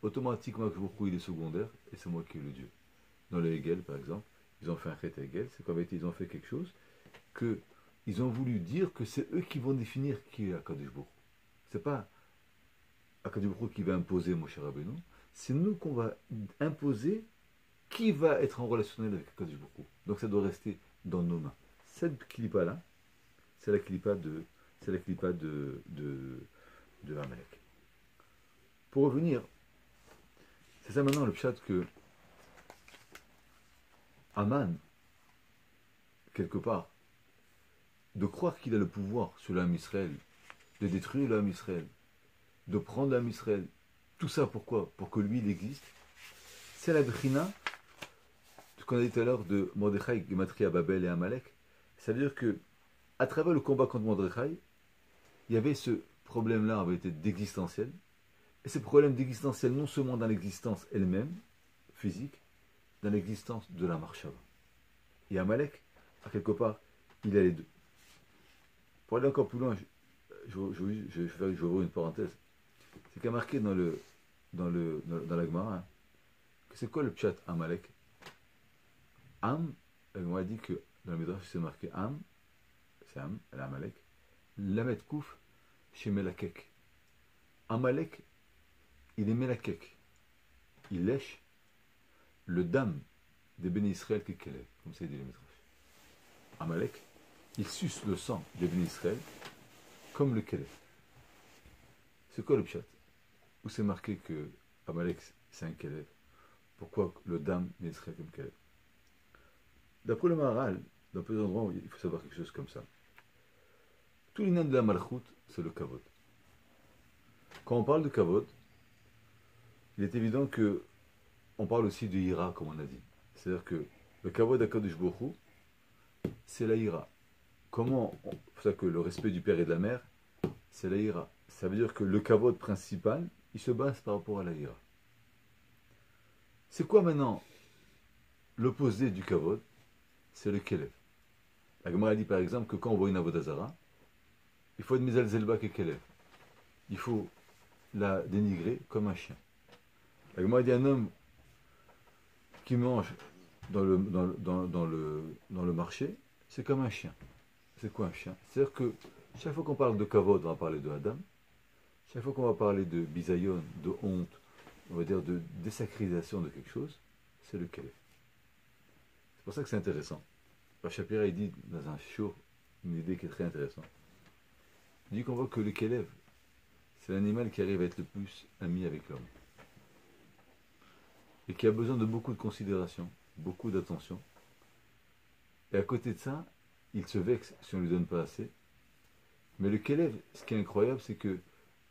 automatiquement Akadosh Baruch Hu, il est secondaire, et c'est moi qui est le Dieu. Dans le Hegel, par exemple, ils ont fait un chet Hegel, c'est qu'en vérité, ils ont fait quelque chose, que ils ont voulu dire que c'est eux qui vont définir qui est Akadosh Baruch Hu. C'est pas Akadosh Baruch Hu qui va imposer Moshe Rabbeinu, c'est nous qu'on va imposer qui va être en relationnel avec Akadosh Baruch Hu. Donc ça doit rester dans nos mains. Cette clipa-là, c'est la clipa de Amalek. Pour revenir, c'est ça maintenant le pshat que Aman, quelque part, de croire qu'il a le pouvoir sur l'âme Israël, de détruire l'âme Israël, de prendre l'âme Israël, tout ça pourquoi? Pour que lui il existe. C'est la Bechina, ce qu'on a dit tout à l'heure de Mordechai, Gematria, Babel et Amalek. C'est-à-dire que, à travers le combat contre Mordechai, il y avait ce problème-là en vérité d'existentiel. Et ce problème d'existentiel, non seulement dans l'existence elle-même, physique, dans l'existence de la marshava. Et Amalek, à quelque part, il a les deux. Pour aller encore plus loin, je vais ouvrir une parenthèse. C'est qu'il y a marqué dans la Gemara, que c'est quoi le pshat Amalek? Am, la Gemara dit que dans le Midrash c'est marqué Am, c'est Am, elle est Amalek, Lamet Kouf, chez Melakek. Amalek, il est Melakek. Il lèche le dam des bénis Israël qui est comme ça dit le Midrash. Amalek, il suce le sang des bénis Israël comme le Kelef. C'est quoi le pshat? Où c'est marqué que Amalek c'est un Kelef? Pourquoi le dam d'Israël comme Kelef? D'après le Maharal, dans plusieurs endroits, il faut savoir quelque chose comme ça. Tout l'inan de la Malchut, c'est le Kavod. Quand on parle de Kavod, il est évident que on parle aussi de ira, comme on a dit. C'est-à-dire que le kavod HaKadosh Baruch Hu, c'est la ira. C'est pour ça que le respect du père et de la mère, c'est la ira. Ça veut dire que le kavod principal, il se base par rapport à la ira. C'est quoi maintenant l'opposé du kavod? C'est le kelev. La Gemara dit par exemple que quand on voit une avodazara, il faut être mis al zelba que kelev. Il faut la dénigrer comme un chien. La Gemara dit un homme qui mange dans le marché, c'est comme un chien. C'est quoi un chien? C'est-à-dire que chaque fois qu'on parle de kavod, on va parler de Adam. Chaque fois qu'on va parler de bisayon, de honte, on va dire de désacralisation de quelque chose, c'est le kelev. C'est pour ça que c'est intéressant. Shapira il dit dans un show une idée qui est très intéressante. Il dit qu'on voit que le kelev, c'est l'animal qui arrive à être le plus ami avec l'homme. Et qui a besoin de beaucoup de considération, beaucoup d'attention. Et à côté de ça, il se vexe si on ne lui donne pas assez. Mais le kelev, ce qui est incroyable, c'est que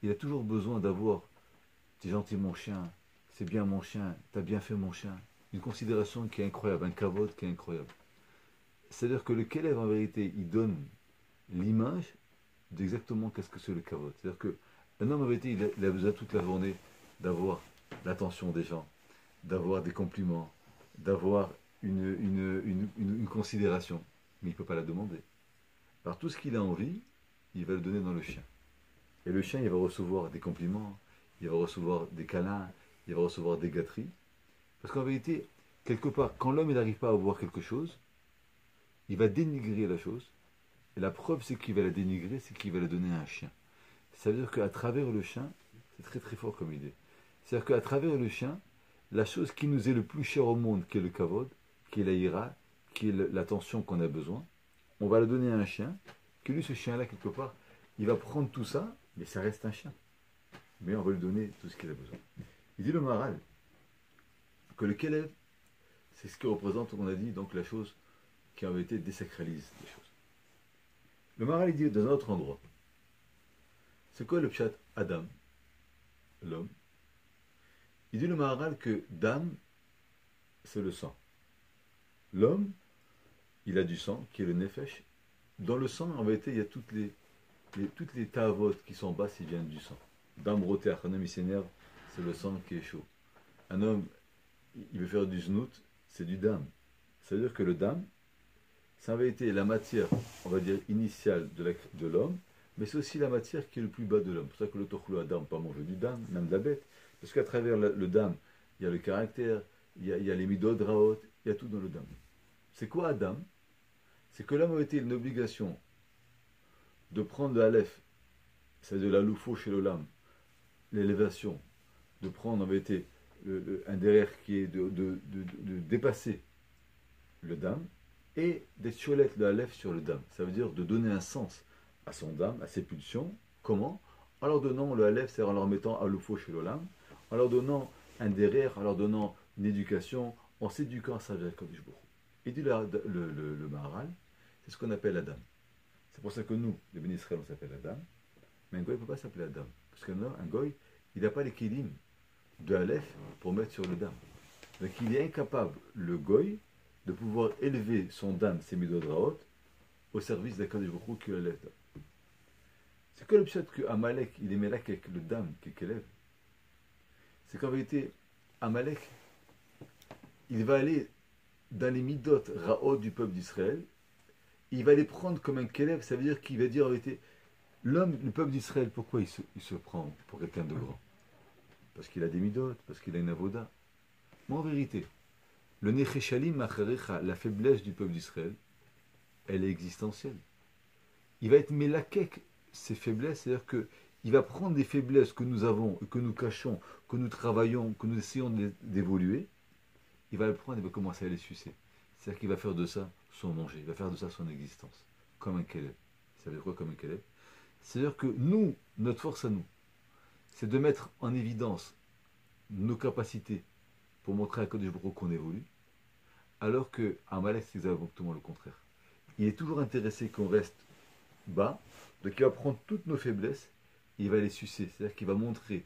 il a toujours besoin d'avoir « t'es gentil mon chien, c'est bien mon chien, t'as bien fait mon chien ». Une considération qui est incroyable, un kavod qui est incroyable. C'est-à-dire que le kelev, en vérité, il donne l'image d'exactement qu'est-ce que c'est le kavod. C'est-à-dire qu'un homme, en vérité, il a besoin toute la journée d'avoir l'attention des gens, d'avoir des compliments, d'avoir une considération. Mais il ne peut pas la demander. Alors tout ce qu'il a envie, il va le donner dans le chien. Et le chien, il va recevoir des compliments, il va recevoir des câlins, il va recevoir des gâteries. Parce qu'en vérité, quelque part, quand l'homme n'arrive pas à avoir quelque chose, il va dénigrer la chose. Et la preuve, c'est qu'il va la dénigrer, c'est qu'il va la donner à un chien. Ça veut dire qu'à travers le chien, c'est très très fort comme idée. C'est-à-dire qu'à travers le chien, la chose qui nous est le plus chère au monde, qui est le kavod, qui est la ira, qui est l'attention qu'on a besoin, on va la donner à un chien, que lui, ce chien-là, quelque part, il va prendre tout ça, mais ça reste un chien. Mais on va lui donner tout ce qu'il a besoin. Il dit le Maharal que le kelev, c'est ce qui représente, on a dit, donc la chose qui en été désacralise des choses. Le Maharal, il dit dans un autre endroit, c'est quoi le pshat Adam, l'homme? Il dit le Maharal que Dam, c'est le sang. L'homme, il a du sang, qui est le nefesh. Dans le sang, en vérité, il y a toutes les ta'avot qui sont basses, ils viennent du sang. Dam roter, un homme il s'énerve, c'est le sang qui est chaud. Un homme, il veut faire du znout, c'est du dam. Ça veut dire que le dam, ça en vérité la matière, on va dire, initiale de l'homme, mais c'est aussi la matière qui est le plus bas de l'homme. C'est pour ça que le tochlo adam, pas manger du dam, même de la bête. Parce qu'à travers le dam, il y a le caractère, il y a les midot raot, il y a tout dans le dam. C'est quoi Adam? C'est que l'homme a été une obligation de prendre le Aleph, c'est-à-dire la loufo chez l'olam, l'élévation, de prendre en vérité un derrière qui est de dépasser le dam, et d'être cholette le Aleph sur le dam. Ça veut dire de donner un sens à son dam, à ses pulsions. Comment? En leur donnant le Aleph, c'est-à-dire en leur mettant à loufo chez l'olam, en leur donnant un derrière, en leur donnant une éducation, en s'éduquant à sa vie. Il dit le Maharal, c'est ce qu'on appelle Adam. C'est pour ça que nous, les bénis Israël, on s'appelle Adam. Mais un goy ne peut pas s'appeler Adam. Parce qu'un goy, il n'a pas l'équilibre de Aleph pour mettre sur le dam. Donc il est incapable, le goy, de pouvoir élever son dam, ses midodraot, au service d'Akadosh Baruch Hu qui l'élève. C'est que le pshat que Amalek, il est mélak avec le dam qui élève. C'est qu'en vérité, Amalek, il va aller dans les midot raot du peuple d'Israël, il va les prendre comme un kelev, ça veut dire qu'il va dire en vérité, l'homme, le peuple d'Israël, pourquoi il se prend pour quelqu'un de grand? Parce qu'il a des midot, parce qu'il a une avoda. Mais en vérité, le necheshalim acharecha, la faiblesse du peuple d'Israël, elle est existentielle. Il va être mélakek ses faiblesses, c'est-à-dire qu'il va prendre des faiblesses que nous avons, que nous cachons, que nous travaillons, que nous essayons d'évoluer, il va le prendre et va commencer à les sucer. C'est-à-dire qu'il va faire de ça son manger, il va faire de ça son existence, comme un kelev. Ça veut dire quoi comme un kelev? C'est-à-dire que nous, notre force à nous, c'est de mettre en évidence nos capacités pour montrer à Kadosh Baruch Hu qu'on évolue, alors que Amalek, c'est exactement le contraire. Il est toujours intéressé qu'on reste bas, donc il va prendre toutes nos faiblesses et il va les sucer. C'est-à-dire qu'il va montrer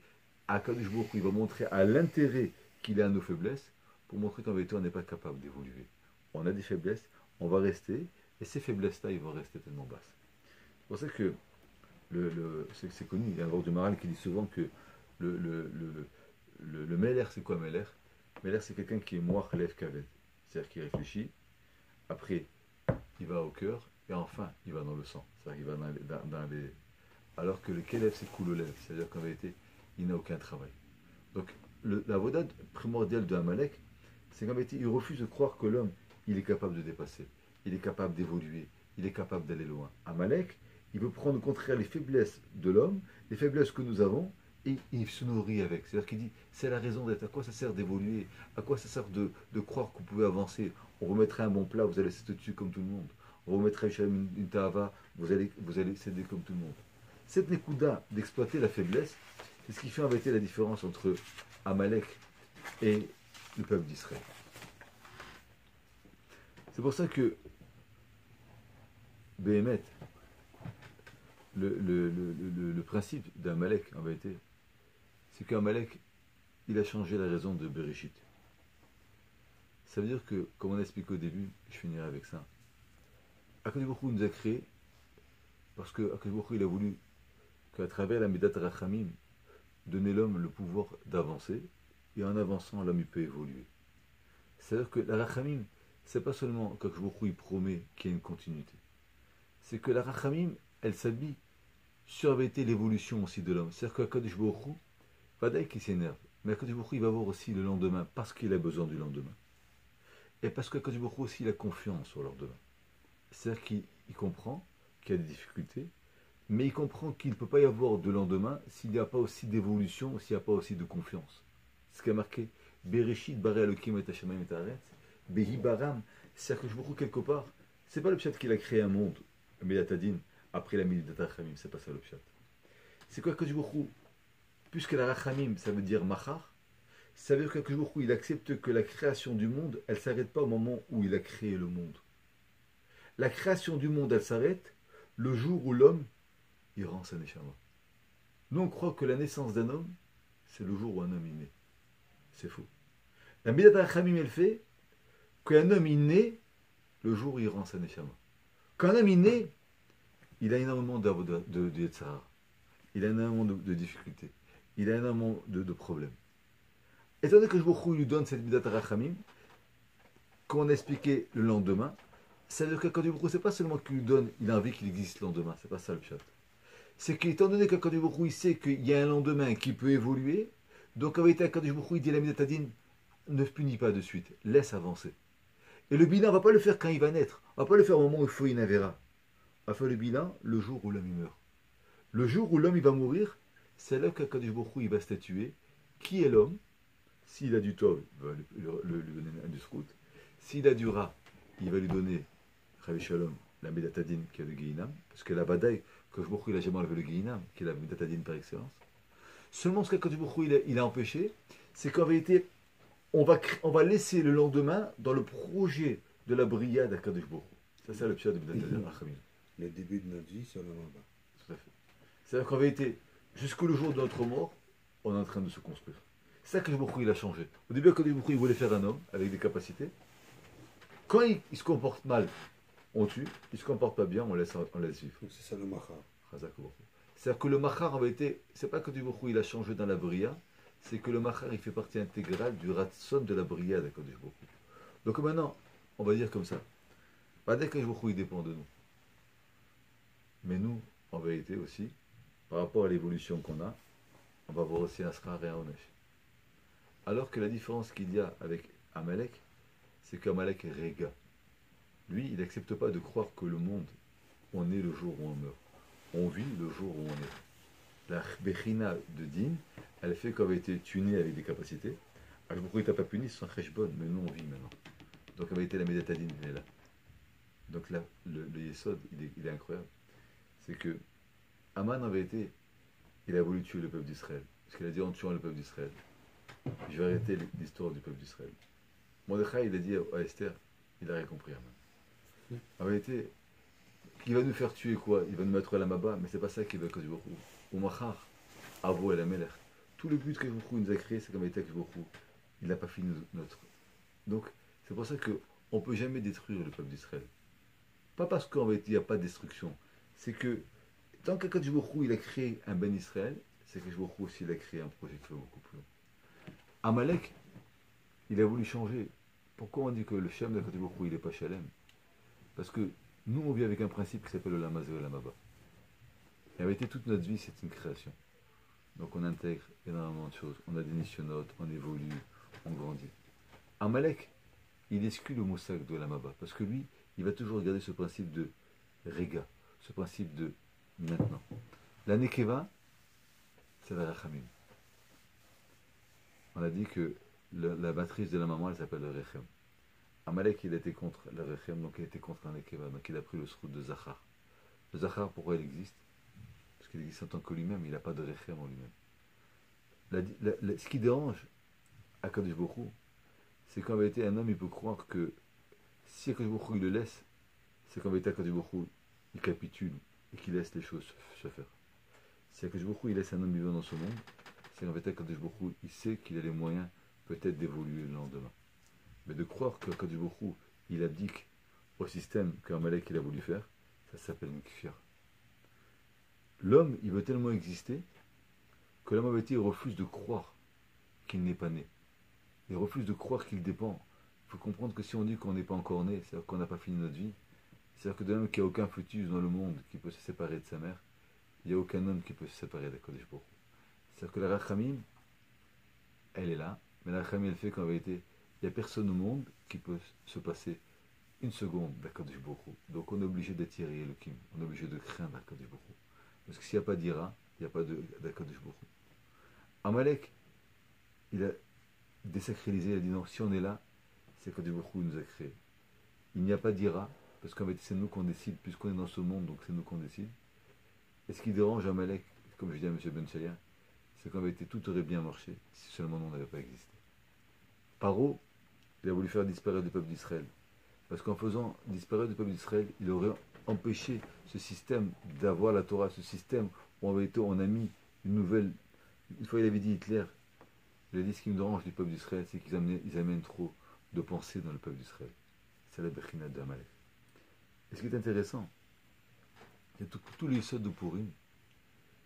Akadosh Baruch Hu, il va montrer à l'intérêt qu'il a à nos faiblesses, pour montrer qu'en vérité, on n'est pas capable d'évoluer. On a des faiblesses, on va rester, et ces faiblesses-là, ils vont rester tellement basses. C'est pour ça que c'est connu, il y a un roi du Maral qui dit souvent que le Meller, c'est quoi Meller? Meller, c'est quelqu'un qui est moire, lève kaved. C'est-à-dire qu'il réfléchit, après, il va au cœur, et enfin, il va dans le sang. C'est-à-dire qu'il va dans les. Alors que le Kelev, c'est cool au lèvres. C'est-à-dire qu'en vérité, il n'a aucun travail. Donc, la vodade primordiale de Amalek, c'est qu'en vérité, il refuse de croire que l'homme, il est capable de dépasser, il est capable d'évoluer, il est capable d'aller loin. Amalek, il veut prendre au contraire les faiblesses de l'homme, les faiblesses que nous avons, et il se nourrit avec. C'est-à-dire qu'il dit, c'est la raison d'être. À quoi ça sert d'évoluer? À quoi ça sert de croire que vous pouvez avancer? On remettrait un bon plat, vous allez se dessus comme tout le monde. On remettrait une tahava, vous allez céder comme tout le monde. Cette Nekuda d'exploiter la faiblesse, c'est ce qui fait en vérité la différence entre Amalek et le peuple d'Israël. C'est pour ça que Béhémet, le principe d'Amalek en vérité, c'est qu'Amalek, il a changé la raison de Bereshit. Ça veut dire que, comme on a expliqué au début, je finirai avec ça, Akadosh Baruch Hu nous a créés parce que Akadosh Baruch Hu, il a voulu qu'à travers la Midat Rachamim, donner l'homme le pouvoir d'avancer, et en avançant, l'homme il peut évoluer. C'est-à-dire que la Rachamim, c'est pas seulement qu'Akadosh Baruch Hu, il promet qu'il y a une continuité. C'est que la Rachamim, elle s'habille sur l'évolution aussi de l'homme. C'est-à-dire qu'Akadosh Baruch Hu, pas d'ailleurs qu'il s'énerve, mais Akadosh Baruch Hu, il va voir aussi le lendemain, parce qu'il a besoin du lendemain. Et parce qu'Akadosh Baruch Hu aussi, il a confiance au lendemain. C'est-à-dire qu'il comprend qu'il y a des difficultés, mais il comprend qu'il ne peut pas y avoir de lendemain s'il n'y a pas aussi d'évolution, s'il n'y a pas aussi de confiance. Ce qui a marqué Bereshit bare Elokim et Hashemayim et Haaretz, Behi baram, c'est-à-dire que je vous quelque part, c'est pas le pshat qu'il a créé un monde, Medatadin, après la Midat Rachamim, c'est pas ça le pshat. C'est quoi que je vous puisque la Rachamim, ça veut dire Machar, ça veut dire que je vous il accepte que la création du monde, elle ne s'arrête pas au moment où il a créé le monde. La création du monde, elle s'arrête le jour où l'homme, il rend sa neshama. Nous, on croit que la naissance d'un homme, c'est le jour où un homme est né. C'est faux. La Midat Rachamim, elle fait qu'un homme est né le jour où il rend sa neshama. Quand un homme est né, il a énormément de Yetzirah. Il a énormément de difficultés. Il a énormément de problèmes. Étant donné que Baruch Hu lui donne cette Midat Rachamim, qu'on a expliqué le lendemain, ça veut dire que Akadosh Baruch Hu, c'est pas seulement qu'il lui donne, il a envie qu'il existe le lendemain, c'est pas ça le chat. C'est qu'étant donné qu'Akadosh Baruch Hu, il sait qu'il y a un lendemain qui peut évoluer, donc avec Akadosh Baruch Hu, il dit la Midat Adin, ne punit pas de suite, laisse avancer. Et le bilan, on ne va pas le faire quand il va naître, on ne va pas le faire au moment où il faut une avéra. On va faire le bilan le jour où l'homme meurt. Le jour où l'homme il va mourir, c'est là qu'Akadosh Baruch Hu, il va statuer qui est l'homme. S'il a du tov, il va lui donner un du srout. S'il a du rat, il va lui donner Chavi Shalom, la Medatadine qui est le Guéinam, parce que la Badaï, Akadosh Baruch Hu, il a jamais enlevé le Guéinam, qui est la Medatadine par excellence. Seulement ce qu'Akadosh Baruch Hu, il a empêché, c'est qu'en vérité, on va laisser le lendemain dans le projet de la Bria d'Akadosh Baruch Hu. C'est ça le pshat de Medatadine Rachamim. Le début de notre vie, c'est le là-bas. Tout à fait. C'est-à-dire qu'en vérité, jusqu'au jour de notre mort, on est en train de se construire. C'est ça que Baruch Hu, il a changé. Au début, quand Baruch Hu, il voulait faire un homme avec des capacités. Quand il se comporte mal, on tue. Il se comporte pas bien, on laisse vivre. C'est ça le machar. C'est-à-dire que le machar, en vérité, c'est pas que Baruch Hu, il a changé dans la bria, c'est que le machar, il fait partie intégrale du ratson de la bria d'Akadosh Baruch Hu. Donc maintenant, on va dire comme ça. Pas d'Akadosh Baruch Hu, il dépend de nous. Mais nous, en vérité aussi, par rapport à l'évolution qu'on a, on va voir aussi un schar et un onesh. Alors que la différence qu'il y a avec Amalek, c'est qu'Amalek est réga. Lui, il n'accepte pas de croire que le monde, on est le jour où on meurt. On vit le jour où on est. La Bechina de Din, elle fait qu'on a été tuné avec des capacités. Alors pourquoi il t'a pas puni, c'est un cheshbon, mais nous on vit maintenant. Donc elle a été la Medatadine, elle est là. Donc là, le Yesod, il est incroyable. C'est que Aman en vérité, il a voulu tuer le peuple d'Israël. Parce qu'il a dit en tuant le peuple d'Israël, je vais arrêter l'histoire du peuple d'Israël. Mordechai, il a dit à Esther, il a rien compris. Aman. En vérité, il va nous faire tuer quoi? Il va nous mettre à la Maba, mais c'est pas ça qu'il veut que du Baruch Hu. Ou Machar, Avo et la Melech. tout le but qu'Akadosh Baruch Hu nous a créé, c'est qu'en vérité Akadosh Baruch Hu, il n'a pas fini notre. Donc, c'est pour ça qu'on ne peut jamais détruire le peuple d'Israël. Pas parce qu'en vérité, il n'y a pas de destruction. C'est que, tant qu'Akadosh Baruch Hu, il a créé un Ben Israël, c'est qu'Akadosh Baruch Hu aussi, il a créé un projet qui va beaucoup plus loin. Amalek, il a voulu changer. Pourquoi on dit que le Shem d'Akadosh Baruch Hu, il n'est pas Shalem? Parce que nous, on vit avec un principe qui s'appelle le Lamazé et le Lamaba. Et en vérité, toute notre vie, c'est une création. Donc on intègre énormément de choses. On a des nisyonotes, on évolue, on grandit. Amalek, il exclut le moussak de Lamaba. Parce que lui, il va toujours garder ce principe de Rega, ce principe de maintenant. La Nekeva, c'est la Rachamim. On a dit que la matrice de la maman, elle s'appelle le Rechem. Amalek, il était contre le Rechem, donc il était contre la Nekeva. Donc il a pris le srout de Zachar. Le Zachar, pourquoi il existe? Parce qu'il existe en tant que lui-même, il n'a pas de Rechem en lui-même. Ce qui dérange à Kadosh Baruch Hu, c'est qu'en vérité, un homme, il peut croire que si Kadosh Baruch Hu, il le laisse, c'est qu'en vérité, Kadosh Baruch Hu, il capitule et qu'il laisse les choses se faire. Si Kadosh Baruch Hu, il laisse un homme vivant dans ce monde, c'est qu'en vérité, Kadosh Baruch Hu, il sait qu'il a les moyens peut-être d'évoluer le lendemain. Mais de croire que Kadosh Baruch Hu, il abdique au système qu'Amalek il a voulu faire, ça s'appelle une kfir. L'homme, il veut tellement exister que l'homme en vérité, il refuse de croire qu'il n'est pas né. Il refuse de croire qu'il dépend. Il faut comprendre que si on dit qu'on n'est pas encore né, c'est-à-dire qu'on n'a pas fini notre vie, c'est-à-dire que de même qu'il n'y a aucun fœtus dans le monde qui peut se séparer de sa mère, il n'y a aucun homme qui peut se séparer d'Akadosh Baruch Hu. C'est-à-dire que la Rachamim, elle est là, mais la Rachamim, elle fait qu'en vérité, il n'y a personne au monde qui peut se passer une seconde d'Akadosh Baruch Hu. Donc on est obligé d'attirer le Kim, on est obligé de craindre Akadosh Baruch Hu. Parce que s'il n'y a pas d'Ira, il n'y a pas d'Akadosh Baruch Hu. Amalek, il a désacralisé, il a dit non, si on est là, c'est qu'Akadosh Baruch Hu nous a créés. Il n'y a pas d'Ira, parce qu'en fait c'est nous qu'on décide, puisqu'on est dans ce monde, donc c'est nous qu'on décide. Et ce qui dérange Amalek, comme je dis à M. Ben Chalia, c'est qu'en vérité tout aurait bien marché si seulement nous n'avait pas existé. Paro, il a voulu faire disparaître le peuple d'Israël. Parce qu'en faisant disparaître le peuple d'Israël, il aurait empêché ce système d'avoir la Torah, ce système où en vérité on a mis une nouvelle. Une fois il avait dit Hitler, il a dit ce qui me dérange du peuple d'Israël, c'est qu'ils amènent trop de pensées dans le peuple d'Israël. C'est la Bechina de Amalek. Et ce qui est intéressant, c'est que tous les sots de Purim,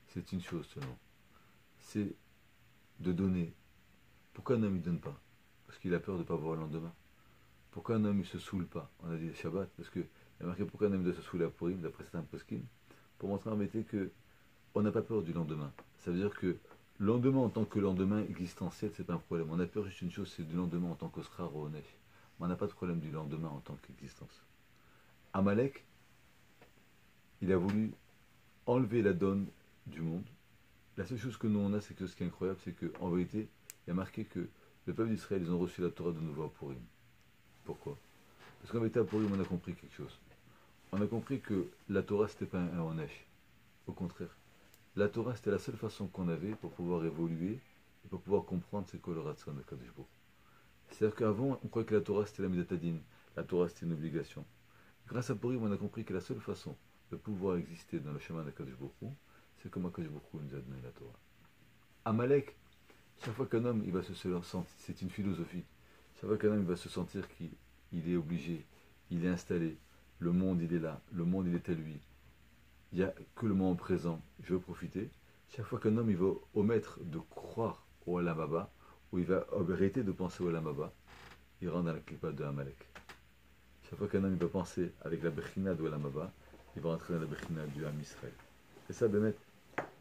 c'est une chose seulement. C'est de donner. Pourquoi un homme ne donne pas? Parce qu'il a peur de ne pas voir le lendemain. Pourquoi un homme ne se saoule pas? On a dit Shabbat, parce qu'il y a marqué pourquoi un homme doit se saouler à Purim, d'après certains poskim, pour montrer en vérité qu'on n'a pas peur du lendemain. Ça veut dire que le lendemain en tant que lendemain existentiel, c'est pas un problème. On a peur juste une chose, c'est du lendemain en tant qu'Osrar ou Onesh. Mais on n'a pas de problème du lendemain en tant qu'existence. Amalek, il a voulu enlever la donne du monde. La seule chose que nous on a, c'est que ce qui est incroyable, c'est qu'en vérité, il y a marqué que le peuple d'Israël, ils ont reçu la Torah de nouveau à Purim. Pourquoi? Parce qu'en vérité, à Purim, on a compris quelque chose. On a compris que la Torah, c'était pas un Onesh. Au contraire. La Torah, c'était la seule façon qu'on avait pour pouvoir évoluer et pour pouvoir comprendre c'est quoi le Ratzon de Kadosh Baruch Hu. C'est-à-dire qu'avant, on croyait que la Torah, c'était la Midatadin. La Torah, c'était une obligation. Grâce à Purim, on a compris que la seule façon de pouvoir exister dans le chemin de Kadosh Baruch Hu, c'est comme Kadosh Baruch Hu nous a donné la Torah. Amalek, chaque fois qu'un homme il va se sentir, c'est une philosophie, chaque fois qu'un homme il va se sentir qu'il est obligé, il est installé, le monde il est là, le monde il est à lui, il n'y a que le moment présent, je veux profiter. Chaque fois qu'un homme il va omettre de croire au Olam Haba, ou il va arrêter de penser au Olam Haba, il rentre dans la clipa de Amalek. Chaque fois qu'un homme il va penser avec la Bechina de Olam Haba, il va rentrer dans la Bechina du Ham Israël. Et ça, Bémet,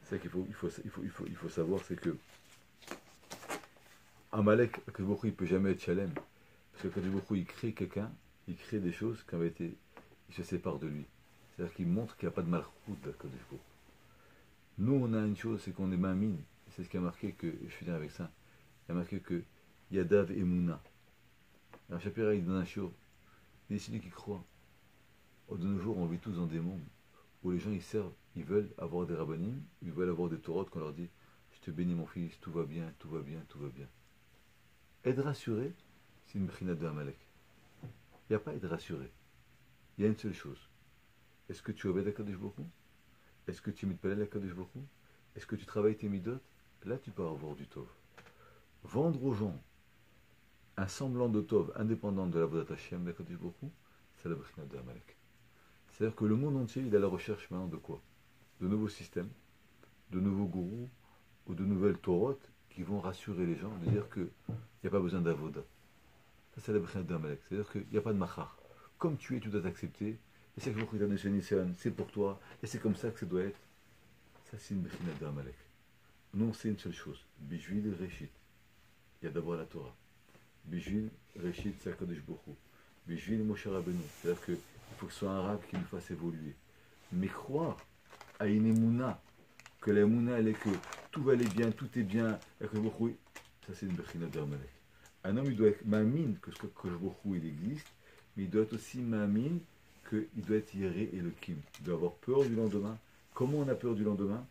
c'est ça qu'il faut savoir, c'est que Amalek, Akadosh Baruch Hu, il ne peut jamais être Shalem. Parce que Akadosh Baruch Hu, il crée quelqu'un, il crée des choses qui avaient été, il se sépare de lui. C'est-à-dire qu'il montre qu'il n'y a pas de malchut d'Akadosh Baruch Hu. Nous, on a une chose, c'est qu'on est mamine. C'est ce qui a marqué que, je finis avec ça, il y a marqué que Yadav et Mouna. Alors Shapira, il donne un show. Il est celui qui croit. De nos jours, on vit tous dans des mondes où les gens ils servent, ils veulent avoir des rabbanim, ils veulent avoir des taurotes qu'on leur dit je te bénis mon fils, tout va bien, tout va bien, tout va bien. Être rassuré, c'est une bechina de Amalek. Il n'y a pas être rassuré. Il y a une seule chose. Est-ce que tu obèdes à Kadosh Baruch Hu? Est-ce que tu mitpalel à Kadosh Baruch Hu? Est-ce que tu travailles tes midot? là tu peux avoir du Tov. Vendre aux gens un semblant de Tov indépendant de la Vodat Hashem, d'Akadosh Baruch Hu, c'est la Bechina de Amalek. C'est-à-dire que le monde entier, il est à la recherche maintenant de quoi? De nouveaux systèmes, de nouveaux gourous ou de nouvelles Torotes qui vont rassurer les gens, de dire qu'il n'y a pas besoin d'Avoda. Ça, c'est la Bechina de Amalek. C'est-à-dire qu'il n'y a pas de machar. Comme tu es, tu dois t'accepter. Et c'est que c'est pour toi. Et c'est comme ça que ça doit être. Ça, c'est une Bechina de Amalek. Nous, on sait une seule chose. Bijouil Réchit. Il y a d'abord la Torah. Bijouil Réchit, c'est Akadosh Baruch Hu. Bijouil Moshe Rabbeinu. C'est-à-dire qu'il faut que ce soit un rab qui nous fasse évoluer. Mais croire à une émouna, que la émouna, elle est que tout va aller bien, tout est bien, Akadosh Baruch Hu, ça, c'est une Bechina de Amalek. Un homme, il doit être mamine que ce Akadosh Baruch Hu, il existe, mais il doit être aussi mamine qu'il doit être Yéré et le Kim. Il doit avoir peur du lendemain. Comment on a peur du lendemain?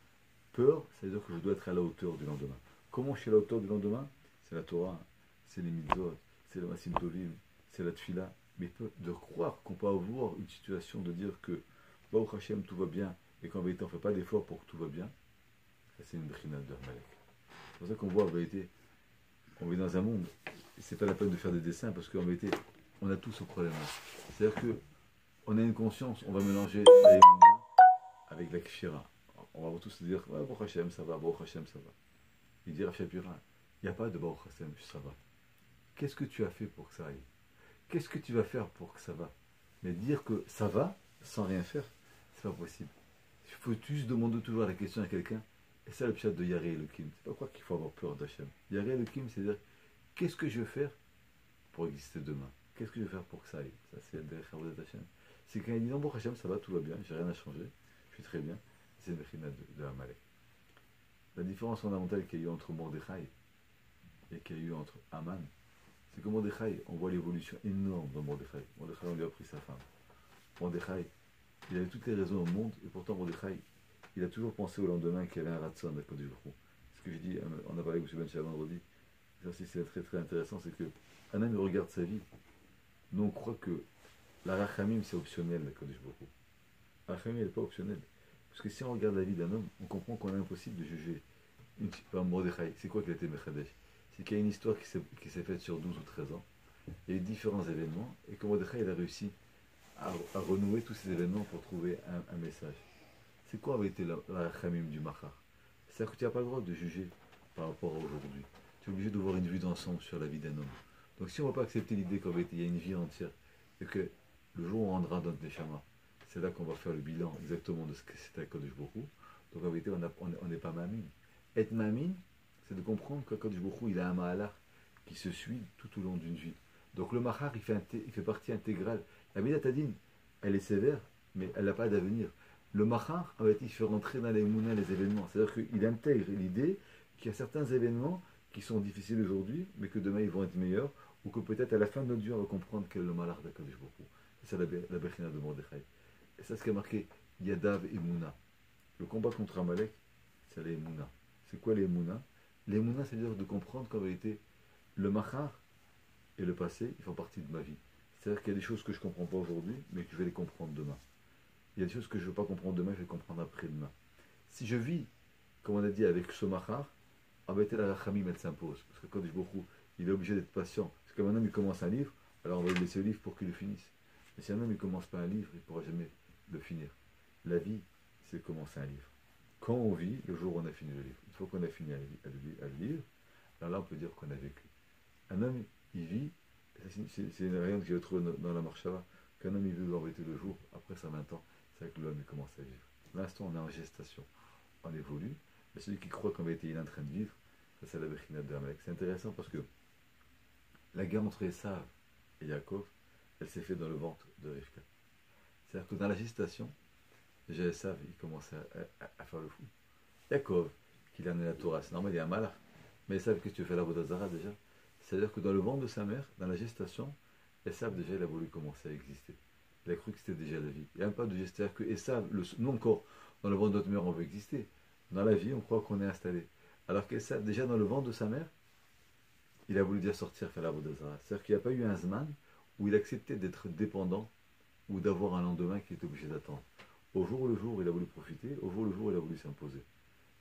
Peur, ça veut dire que je dois être à la hauteur du lendemain. Comment je suis à la hauteur du lendemain? C'est la Torah, c'est les mitzvot, c'est le Masim Tovim, c'est la Tfila. Mais de croire qu'on peut avoir une situation de dire que Baruch Hashem, tout va bien, et qu'en vérité on ne fait pas d'effort pour que tout va bien, ça c'est une Bechina de Amalek. C'est pour ça qu'on voit en vérité, on vit dans un monde, et c'est pas la peine de faire des dessins, parce qu'en vérité, on a tous ce problème-là. C'est-à-dire que on a une conscience, on va mélanger la Emouna avec la Kshira. On va tous se dire, ouais, Baruch Hashem, ça va, Baruch Hashem, ça va. Il dit Rav Shapira, il n'y a pas de Baruch Hashem, ça va. Qu'est-ce que tu as fait pour que ça aille? Qu'est-ce que tu vas faire pour que ça va? Mais dire que ça va, sans rien faire, c'est pas possible. Il faut juste demander toujours la question à quelqu'un, et ça le pshat de Yaré Elohim. C'est pas quoi qu'il faut avoir peur d'Hachem. Yaré Elohim, c'est dire, qu'est-ce que je vais faire pour exister demain? Qu'est-ce que je vais faire pour que ça aille? Ça, c'est derrière Hachem. C'est quand il dit non, Baruch Hashem, ça va, tout va bien, j'ai rien à changer, je suis très bien. C'est une Bechina de Amalek. La différence fondamentale qu'il y a eu entre Mordechai et qu'il y a eu entre Aman, c'est que Mordechai, on voit l'évolution énorme dans Mordechai. Mordechai, on lui a pris sa femme. Mordechai, il avait toutes les raisons au monde, et pourtant Mordechai, il a toujours pensé au lendemain qu'il y avait un ratson d'Akadosh Baruch Hu. Ce que je dis, on a parlé avec M. Ben vendredi, ça aussi c'est très très intéressant, c'est que un homme regarde sa vie. Nous on croit que la rachamim c'est optionnel d'Akadosh Baruch Hu. La rachamim elle n'est pas optionnelle. Parce que si on regarde la vie d'un homme, on comprend qu'on est impossible de juger. Par Mordechai, c'est quoi qu'il a été Mechadesh? C'est qu'il y a une histoire qui s'est faite sur 12 ou 13 ans. Il y a eu différents événements, et que Mordechai il a réussi à renouer tous ces événements pour trouver un message. C'est quoi avait été la Khamim du Machar? C'est-à-dire que tu n'as pas le droit de juger par rapport à aujourd'hui. Tu es obligé de voir une vue d'ensemble sur la vie d'un homme. Donc si on ne va pas accepter l'idée qu'il y a une vie entière, et que le jour où on rendra notre Neshama, c'est là qu'on va faire le bilan exactement de ce que c'était Akadosh Baruch Hu. Donc en vérité, on n'est pas mamine. Être mamine, c'est de comprendre qu'Akadosh Baruch Hu, il a un mahalach qui se suit tout au long d'une vie. Donc le mahar, il fait partie intégrale. La Midat Hadin, elle est sévère, mais elle n'a pas d'avenir. Le mahar, en fait, il fait rentrer dans les mounins les événements. C'est-à-dire qu'il intègre l'idée qu'il y a certains événements qui sont difficiles aujourd'hui, mais que demain ils vont être meilleurs, ou que peut-être à la fin de notre vie, on va comprendre quel est le malach d'Akadosh Baruch Hu. C'est ça la Bechina de Mordechai. Et ça, ce qui a marqué Yadav et Mouna. Le combat contre Amalek, c'est les Mouna. C'est quoi les Mouna? Les Mouna, c'est-à-dire de comprendre qu'en vérité, le mahar et le passé, ils font partie de ma vie. C'est-à-dire qu'il y a des choses que je ne comprends pas aujourd'hui, mais que je vais les comprendre demain. Il y a des choses que je ne vais pas comprendre demain, je vais les comprendre après-demain. Si je vis, comme on a dit, avec ce mahar, en vérité, la rachamim, elle s'impose. Parce que quand je beaucoup, il est obligé d'être patient. Parce qu'un homme, il commence un livre, alors on va lui laisser le livre pour qu'il le finisse. Mais si un homme, il ne commence pas un livre, il ne pourra jamais le finir. La vie, c'est commencer un livre. Quand on vit, le jour où on a fini le livre, une fois qu'on a fini à le lire, alors là, on peut dire qu'on a vécu. Un homme, il vit, c'est une variante que j'ai retrouvée dans la Marshava, qu'un homme, il vit en vérité le jour, après sa 20 ans, c'est vrai que l'homme, il commence à vivre. L'instant, on est en gestation, on évolue, mais celui qui croit qu'en vérité, il est en train de vivre, ça, c'est la Bechina de Amalek. C'est intéressant parce que la guerre entre Esav et Yaakov, elle s'est faite dans le ventre de Rivka. C'est-à-dire que dans la gestation, déjà Esav, il commence à faire le fou. Yaakov, qu'il en est la Torah, c'est normal, il y a un malach. Mais Esav, qu'est-ce que tu fais là, Vodazara déjà? C'est-à-dire que dans le ventre de sa mère, dans la gestation, Esav déjà, il a voulu commencer à exister. Il a cru que c'était déjà la vie. Il n'y a même pas de gestation. C'est-à-dire que Esav, non encore, dans le ventre de notre mère, on veut exister. Dans la vie, on croit qu'on est installé. Alors qu'Esav, déjà dans le ventre de sa mère, il a voulu déjà sortir faire la Vodazara. C'est-à-dire qu'il n'y a pas eu un Zman où il acceptait d'être dépendant ou d'avoir un lendemain qu'il était obligé d'attendre. Au jour le jour, il a voulu profiter. Au jour le jour, il a voulu s'imposer.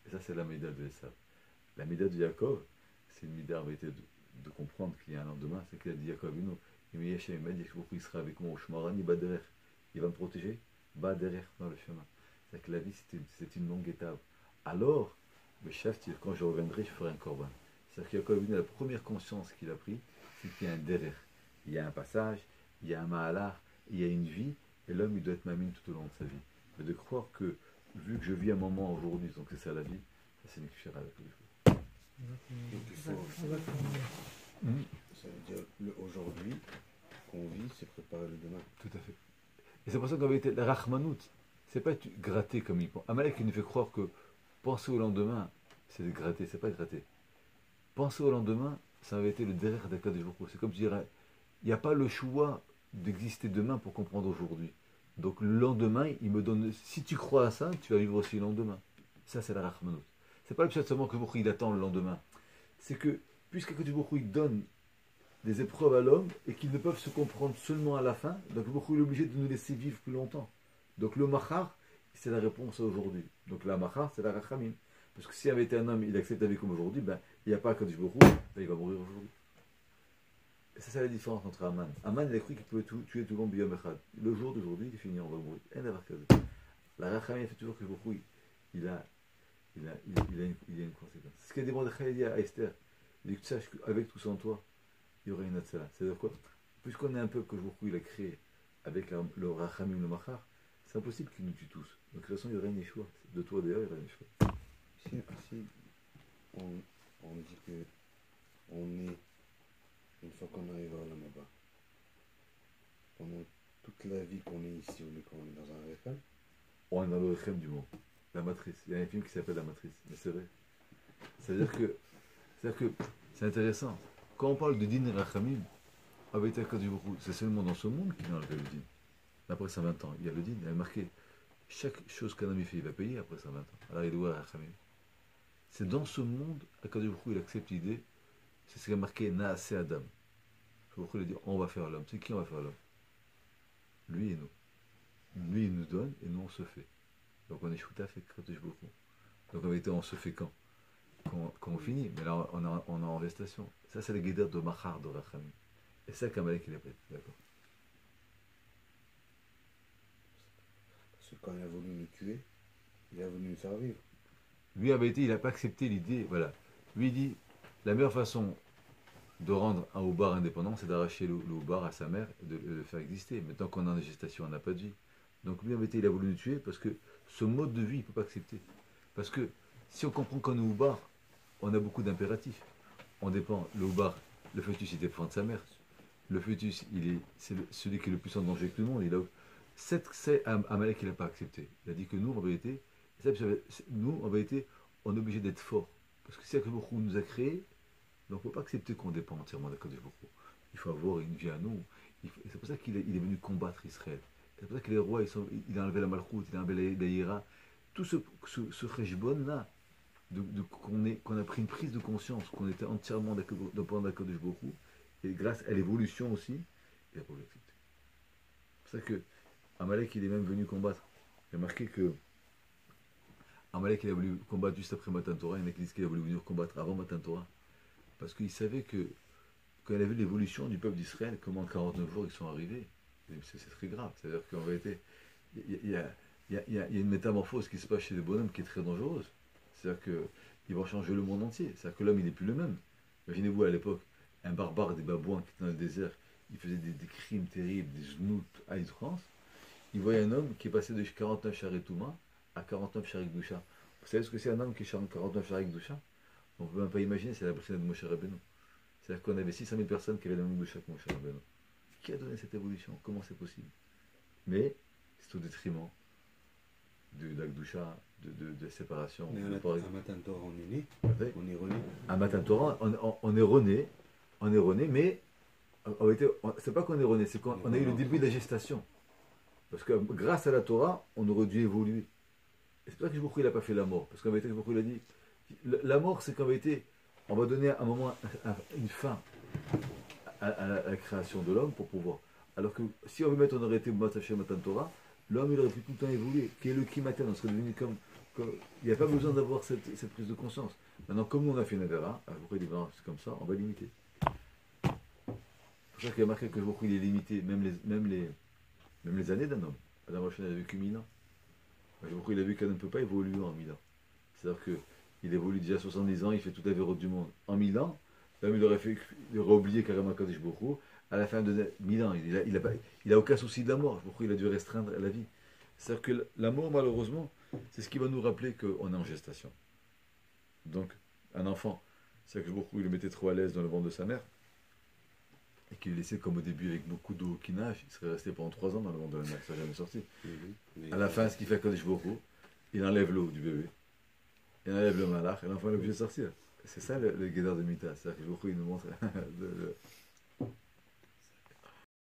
Et ça, c'est la médaille de Esav. La Mida de Yaakov, c'est une Mida en vérité de comprendre qu'il y a un lendemain, c'est qu'il a dit Yaakov, il m'a dit qu'il sera avec moi au Shmarani Baderer. Il va me protéger, Baderer dans le chemin. C'est-à-dire que la vie, c'est une longue étape. Alors, le chef, quand je reviendrai, je ferai un korban. C'est-à-dire que Yaakov, la première conscience qu'il a pris, c'est qu'il y a un derer. Il y a un passage, il y a un mahalar, il y a une vie, et l'homme, il doit être mamine tout au long de sa vie. Mais de croire que, vu que je vis un moment aujourd'hui, donc c'est ça la vie, ça c'est une kshira avec le jour. Donc il faut, ça veut dire aujourd'hui qu'on vit, c'est préparer le demain. Tout à fait. Et c'est pour ça qu'en vérité, la rachmanout, c'est pas gratter comme il pense. Amalek, il nous fait croire que penser au lendemain, c'est de gratter, c'est pas gratter. Penser au lendemain, ça avait été le derrière d'Akadosh Baruch Hu. C'est comme je dirais, il n'y a pas le choix d'exister demain pour comprendre aujourd'hui. Donc le lendemain, il me donne, si tu crois à ça, tu vas vivre aussi le lendemain. Ça, c'est la rachmanout. C'est pas le pshat seulement que Baruch Hu, il attend le lendemain. C'est que, puisqu'Akadosh Baruch Hu, il donne des épreuves à l'homme et qu'ils ne peuvent se comprendre seulement à la fin, donc Baruch Hu est obligé de nous laisser vivre plus longtemps. Donc le machar, c'est la réponse à aujourd'hui. Donc la machar, c'est la rachamim. Parce que s'il avait été un homme, il accepte la vie comme aujourd'hui, ben, il n'y a pas Akadosh Baruch Hu, ben, il va mourir aujourd'hui. Et c'est ça la différence entre Aman. Aman, il a cru qu'il pouvait tuer tout le monde biyom echad. Le jour d'aujourd'hui, il est fini, on va mourir. La rachamim fait toujours que Baruch Hu, il a une conséquence. C'est ce qu'a demandé à Esther. Il dit que tu saches qu'avec tout ça en toi, il y aurait une atzala. C'est-à-dire quoi? Puisqu'on est un peuple que Baruch Hu, il a créé avec le rachamim, le machar, c'est impossible qu'il nous tue tous. Donc de toute façon, il y aurait une échoua. De toi d'ailleurs, il y aurait une échoua. Si on dit que on est, une fois qu'on arrive à là-bas, pendant toute la vie qu'on est ici, on est dans un réfal. On est dans le réfal du monde. La matrice. Il y a un film qui s'appelle La Matrice. Mais c'est vrai. C'est-à-dire que c'est intéressant. Quand on parle de din et rachamim, avec Akadosh Baruch Hu, c'est seulement dans ce monde qu'il y a le din. Après 120 ans, il y a le din. Il y a marqué chaque chose qu'un homme fait, il va payer après 120 ans. Alors il doit rachamim. C'est dans ce monde, Akadosh Baruch Hu, il accepte l'idée, c'est ce qui est marqué Naaseh Adam. Baruch Hu, il dit on va faire l'homme. C'est qui on va faire l'homme? Lui et nous. Lui, il nous donne et nous, on se fait. Donc on est chouta avec Akadosh Baruch Hu. Donc en vérité, on se fait quand on finit. Mais là, on est en gestation. Ça, c'est le guédère de Machar, de Rachamim. Et c'est ça qu'Amalek, il a pris. D'accord. Parce que quand il a voulu nous tuer, il a voulu nous faire vivre. Lui, en vérité, il n'a pas accepté l'idée. Voilà. Lui, il dit la meilleure façon de rendre un Oubar indépendant, c'est d'arracher le Oubar à sa mère et de le faire exister. Mais tant qu'on est en gestation, on n'a pas de vie. Donc lui, en vérité, il a voulu nous tuer parce que ce mode de vie, il ne peut pas accepter. Parce que si on comprend qu'on est Oubar, on a beaucoup d'impératifs. On dépend, le Oubar, le fœtus, il dépend de sa mère. Le fœtus, c'est celui qui est le plus en danger que tout le monde. C'est Amalek, il n'a pas accepté. Il a dit que nous, en vérité, nous, en vérité, on est obligé d'être forts. Parce que si Akadosh Baruch Hu nous a créés, on ne peut pas accepter qu'on dépend entièrement d'Akadosh Baruch Hu. Il faut avoir une vie à nous. C'est pour ça qu'il est venu combattre Israël. C'est pour ça que les rois, il a enlevé la Malchoute, il a enlevé la Hira. Tout ce Rejbon là, qu'on a pris une prise de conscience, qu'on était entièrement dépendant d'Akadosh Baruch Hu, et grâce à l'évolution aussi, il a pas accepté. C'est pour ça que Amalek, il est même venu combattre. Il a marqué que Amalek, il a voulu combattre juste après Matan Torah. Il y en a qui disent qu'il a voulu venir combattre avant Matan Torah. Parce qu'il savait que, quand il a vu l'évolution du peuple d'Israël, comment en 49 jours ils sont arrivés, c'est très grave. C'est-à-dire qu'en vérité, il y a une métamorphose qui se passe chez les bonhommes qui est très dangereuse. C'est-à-dire qu'ils vont changer le monde entier. C'est-à-dire que l'homme, il n'est plus le même. Imaginez-vous à l'époque, un barbare des babouins qui était dans le désert, il faisait des crimes terribles, des genoux à outrance. Il voyait un homme qui est passé de 49 Sharet Touma à 49 Sharet Gdusha. Vous savez ce que c'est un homme qui chante 49 Sharet Gdusha? On ne peut même pas imaginer, c'est la personne de Moshe Rabbeinu. C'est-à-dire qu'on avait 600 000 personnes qui avaient la même Gdusha que Moshe Rabbeinu. Qui a donné cette évolution? Comment c'est possible? Mais c'est au détriment de la Gdusha, de la séparation. Mais un Matan Torah, on est né, ouais. On est rené. Un Matan Torah, on est rené, mais en réalité, c'est pas qu'on est rené, c'est qu'on a eu le début de la gestation. Parce que grâce à la Torah, on aurait dû évoluer. Et c'est pour ça que Baruch Hu, il n'a pas fait la mort. Parce qu'en vérité, Baruch Hu, il a dit, la mort, c'est qu'en vérité, on va donner à un moment une fin à la création de l'homme pour pouvoir. Alors que si on veut mettre, on aurait été Mataché Matan Torah, l'homme, il aurait pu tout le temps évoluer. Qui est le Kimaten, on serait devenu comme il n'y a pas besoin d'avoir cette prise de conscience. Maintenant, comme nous on a fait une Avera, pourquoi il dit non, c'est comme ça, on va limiter. C'est pour ça qu'il y a marqué que il est limité, même les années d'un homme. Adam Rachel a vécu 1000 ans. Il a vu qu'elle ne peut pas évoluer en 1000 ans. C'est-à-dire qu'il évolue déjà 70 ans, il fait toute la vérote du monde. En 1000 ans, l'homme il aurait oublié carrément Kadosh Baruch Hu. À la fin de 1000 ans, il a aucun souci de la mort. Il a dû restreindre la vie. C'est-à-dire que la mort, malheureusement, c'est ce qui va nous rappeler qu'on est en gestation. Donc, un enfant, c'est que Baruch Hu, il le mettait trop à l'aise dans le ventre de sa mère, et qu'il le laissait comme au début avec beaucoup d'eau qui nage, il serait resté pendant 3 ans dans le ventre de la mère, ça n'a jamais sorti. À la fin, ce qu'il fait Kadosh Baruch Hu, il enlève l'eau du bébé, il enlève le malach, et l'enfant est obligé de sortir. C'est ça le guédard de Mita, c'est-à-dire que Baruch Hu, il nous montre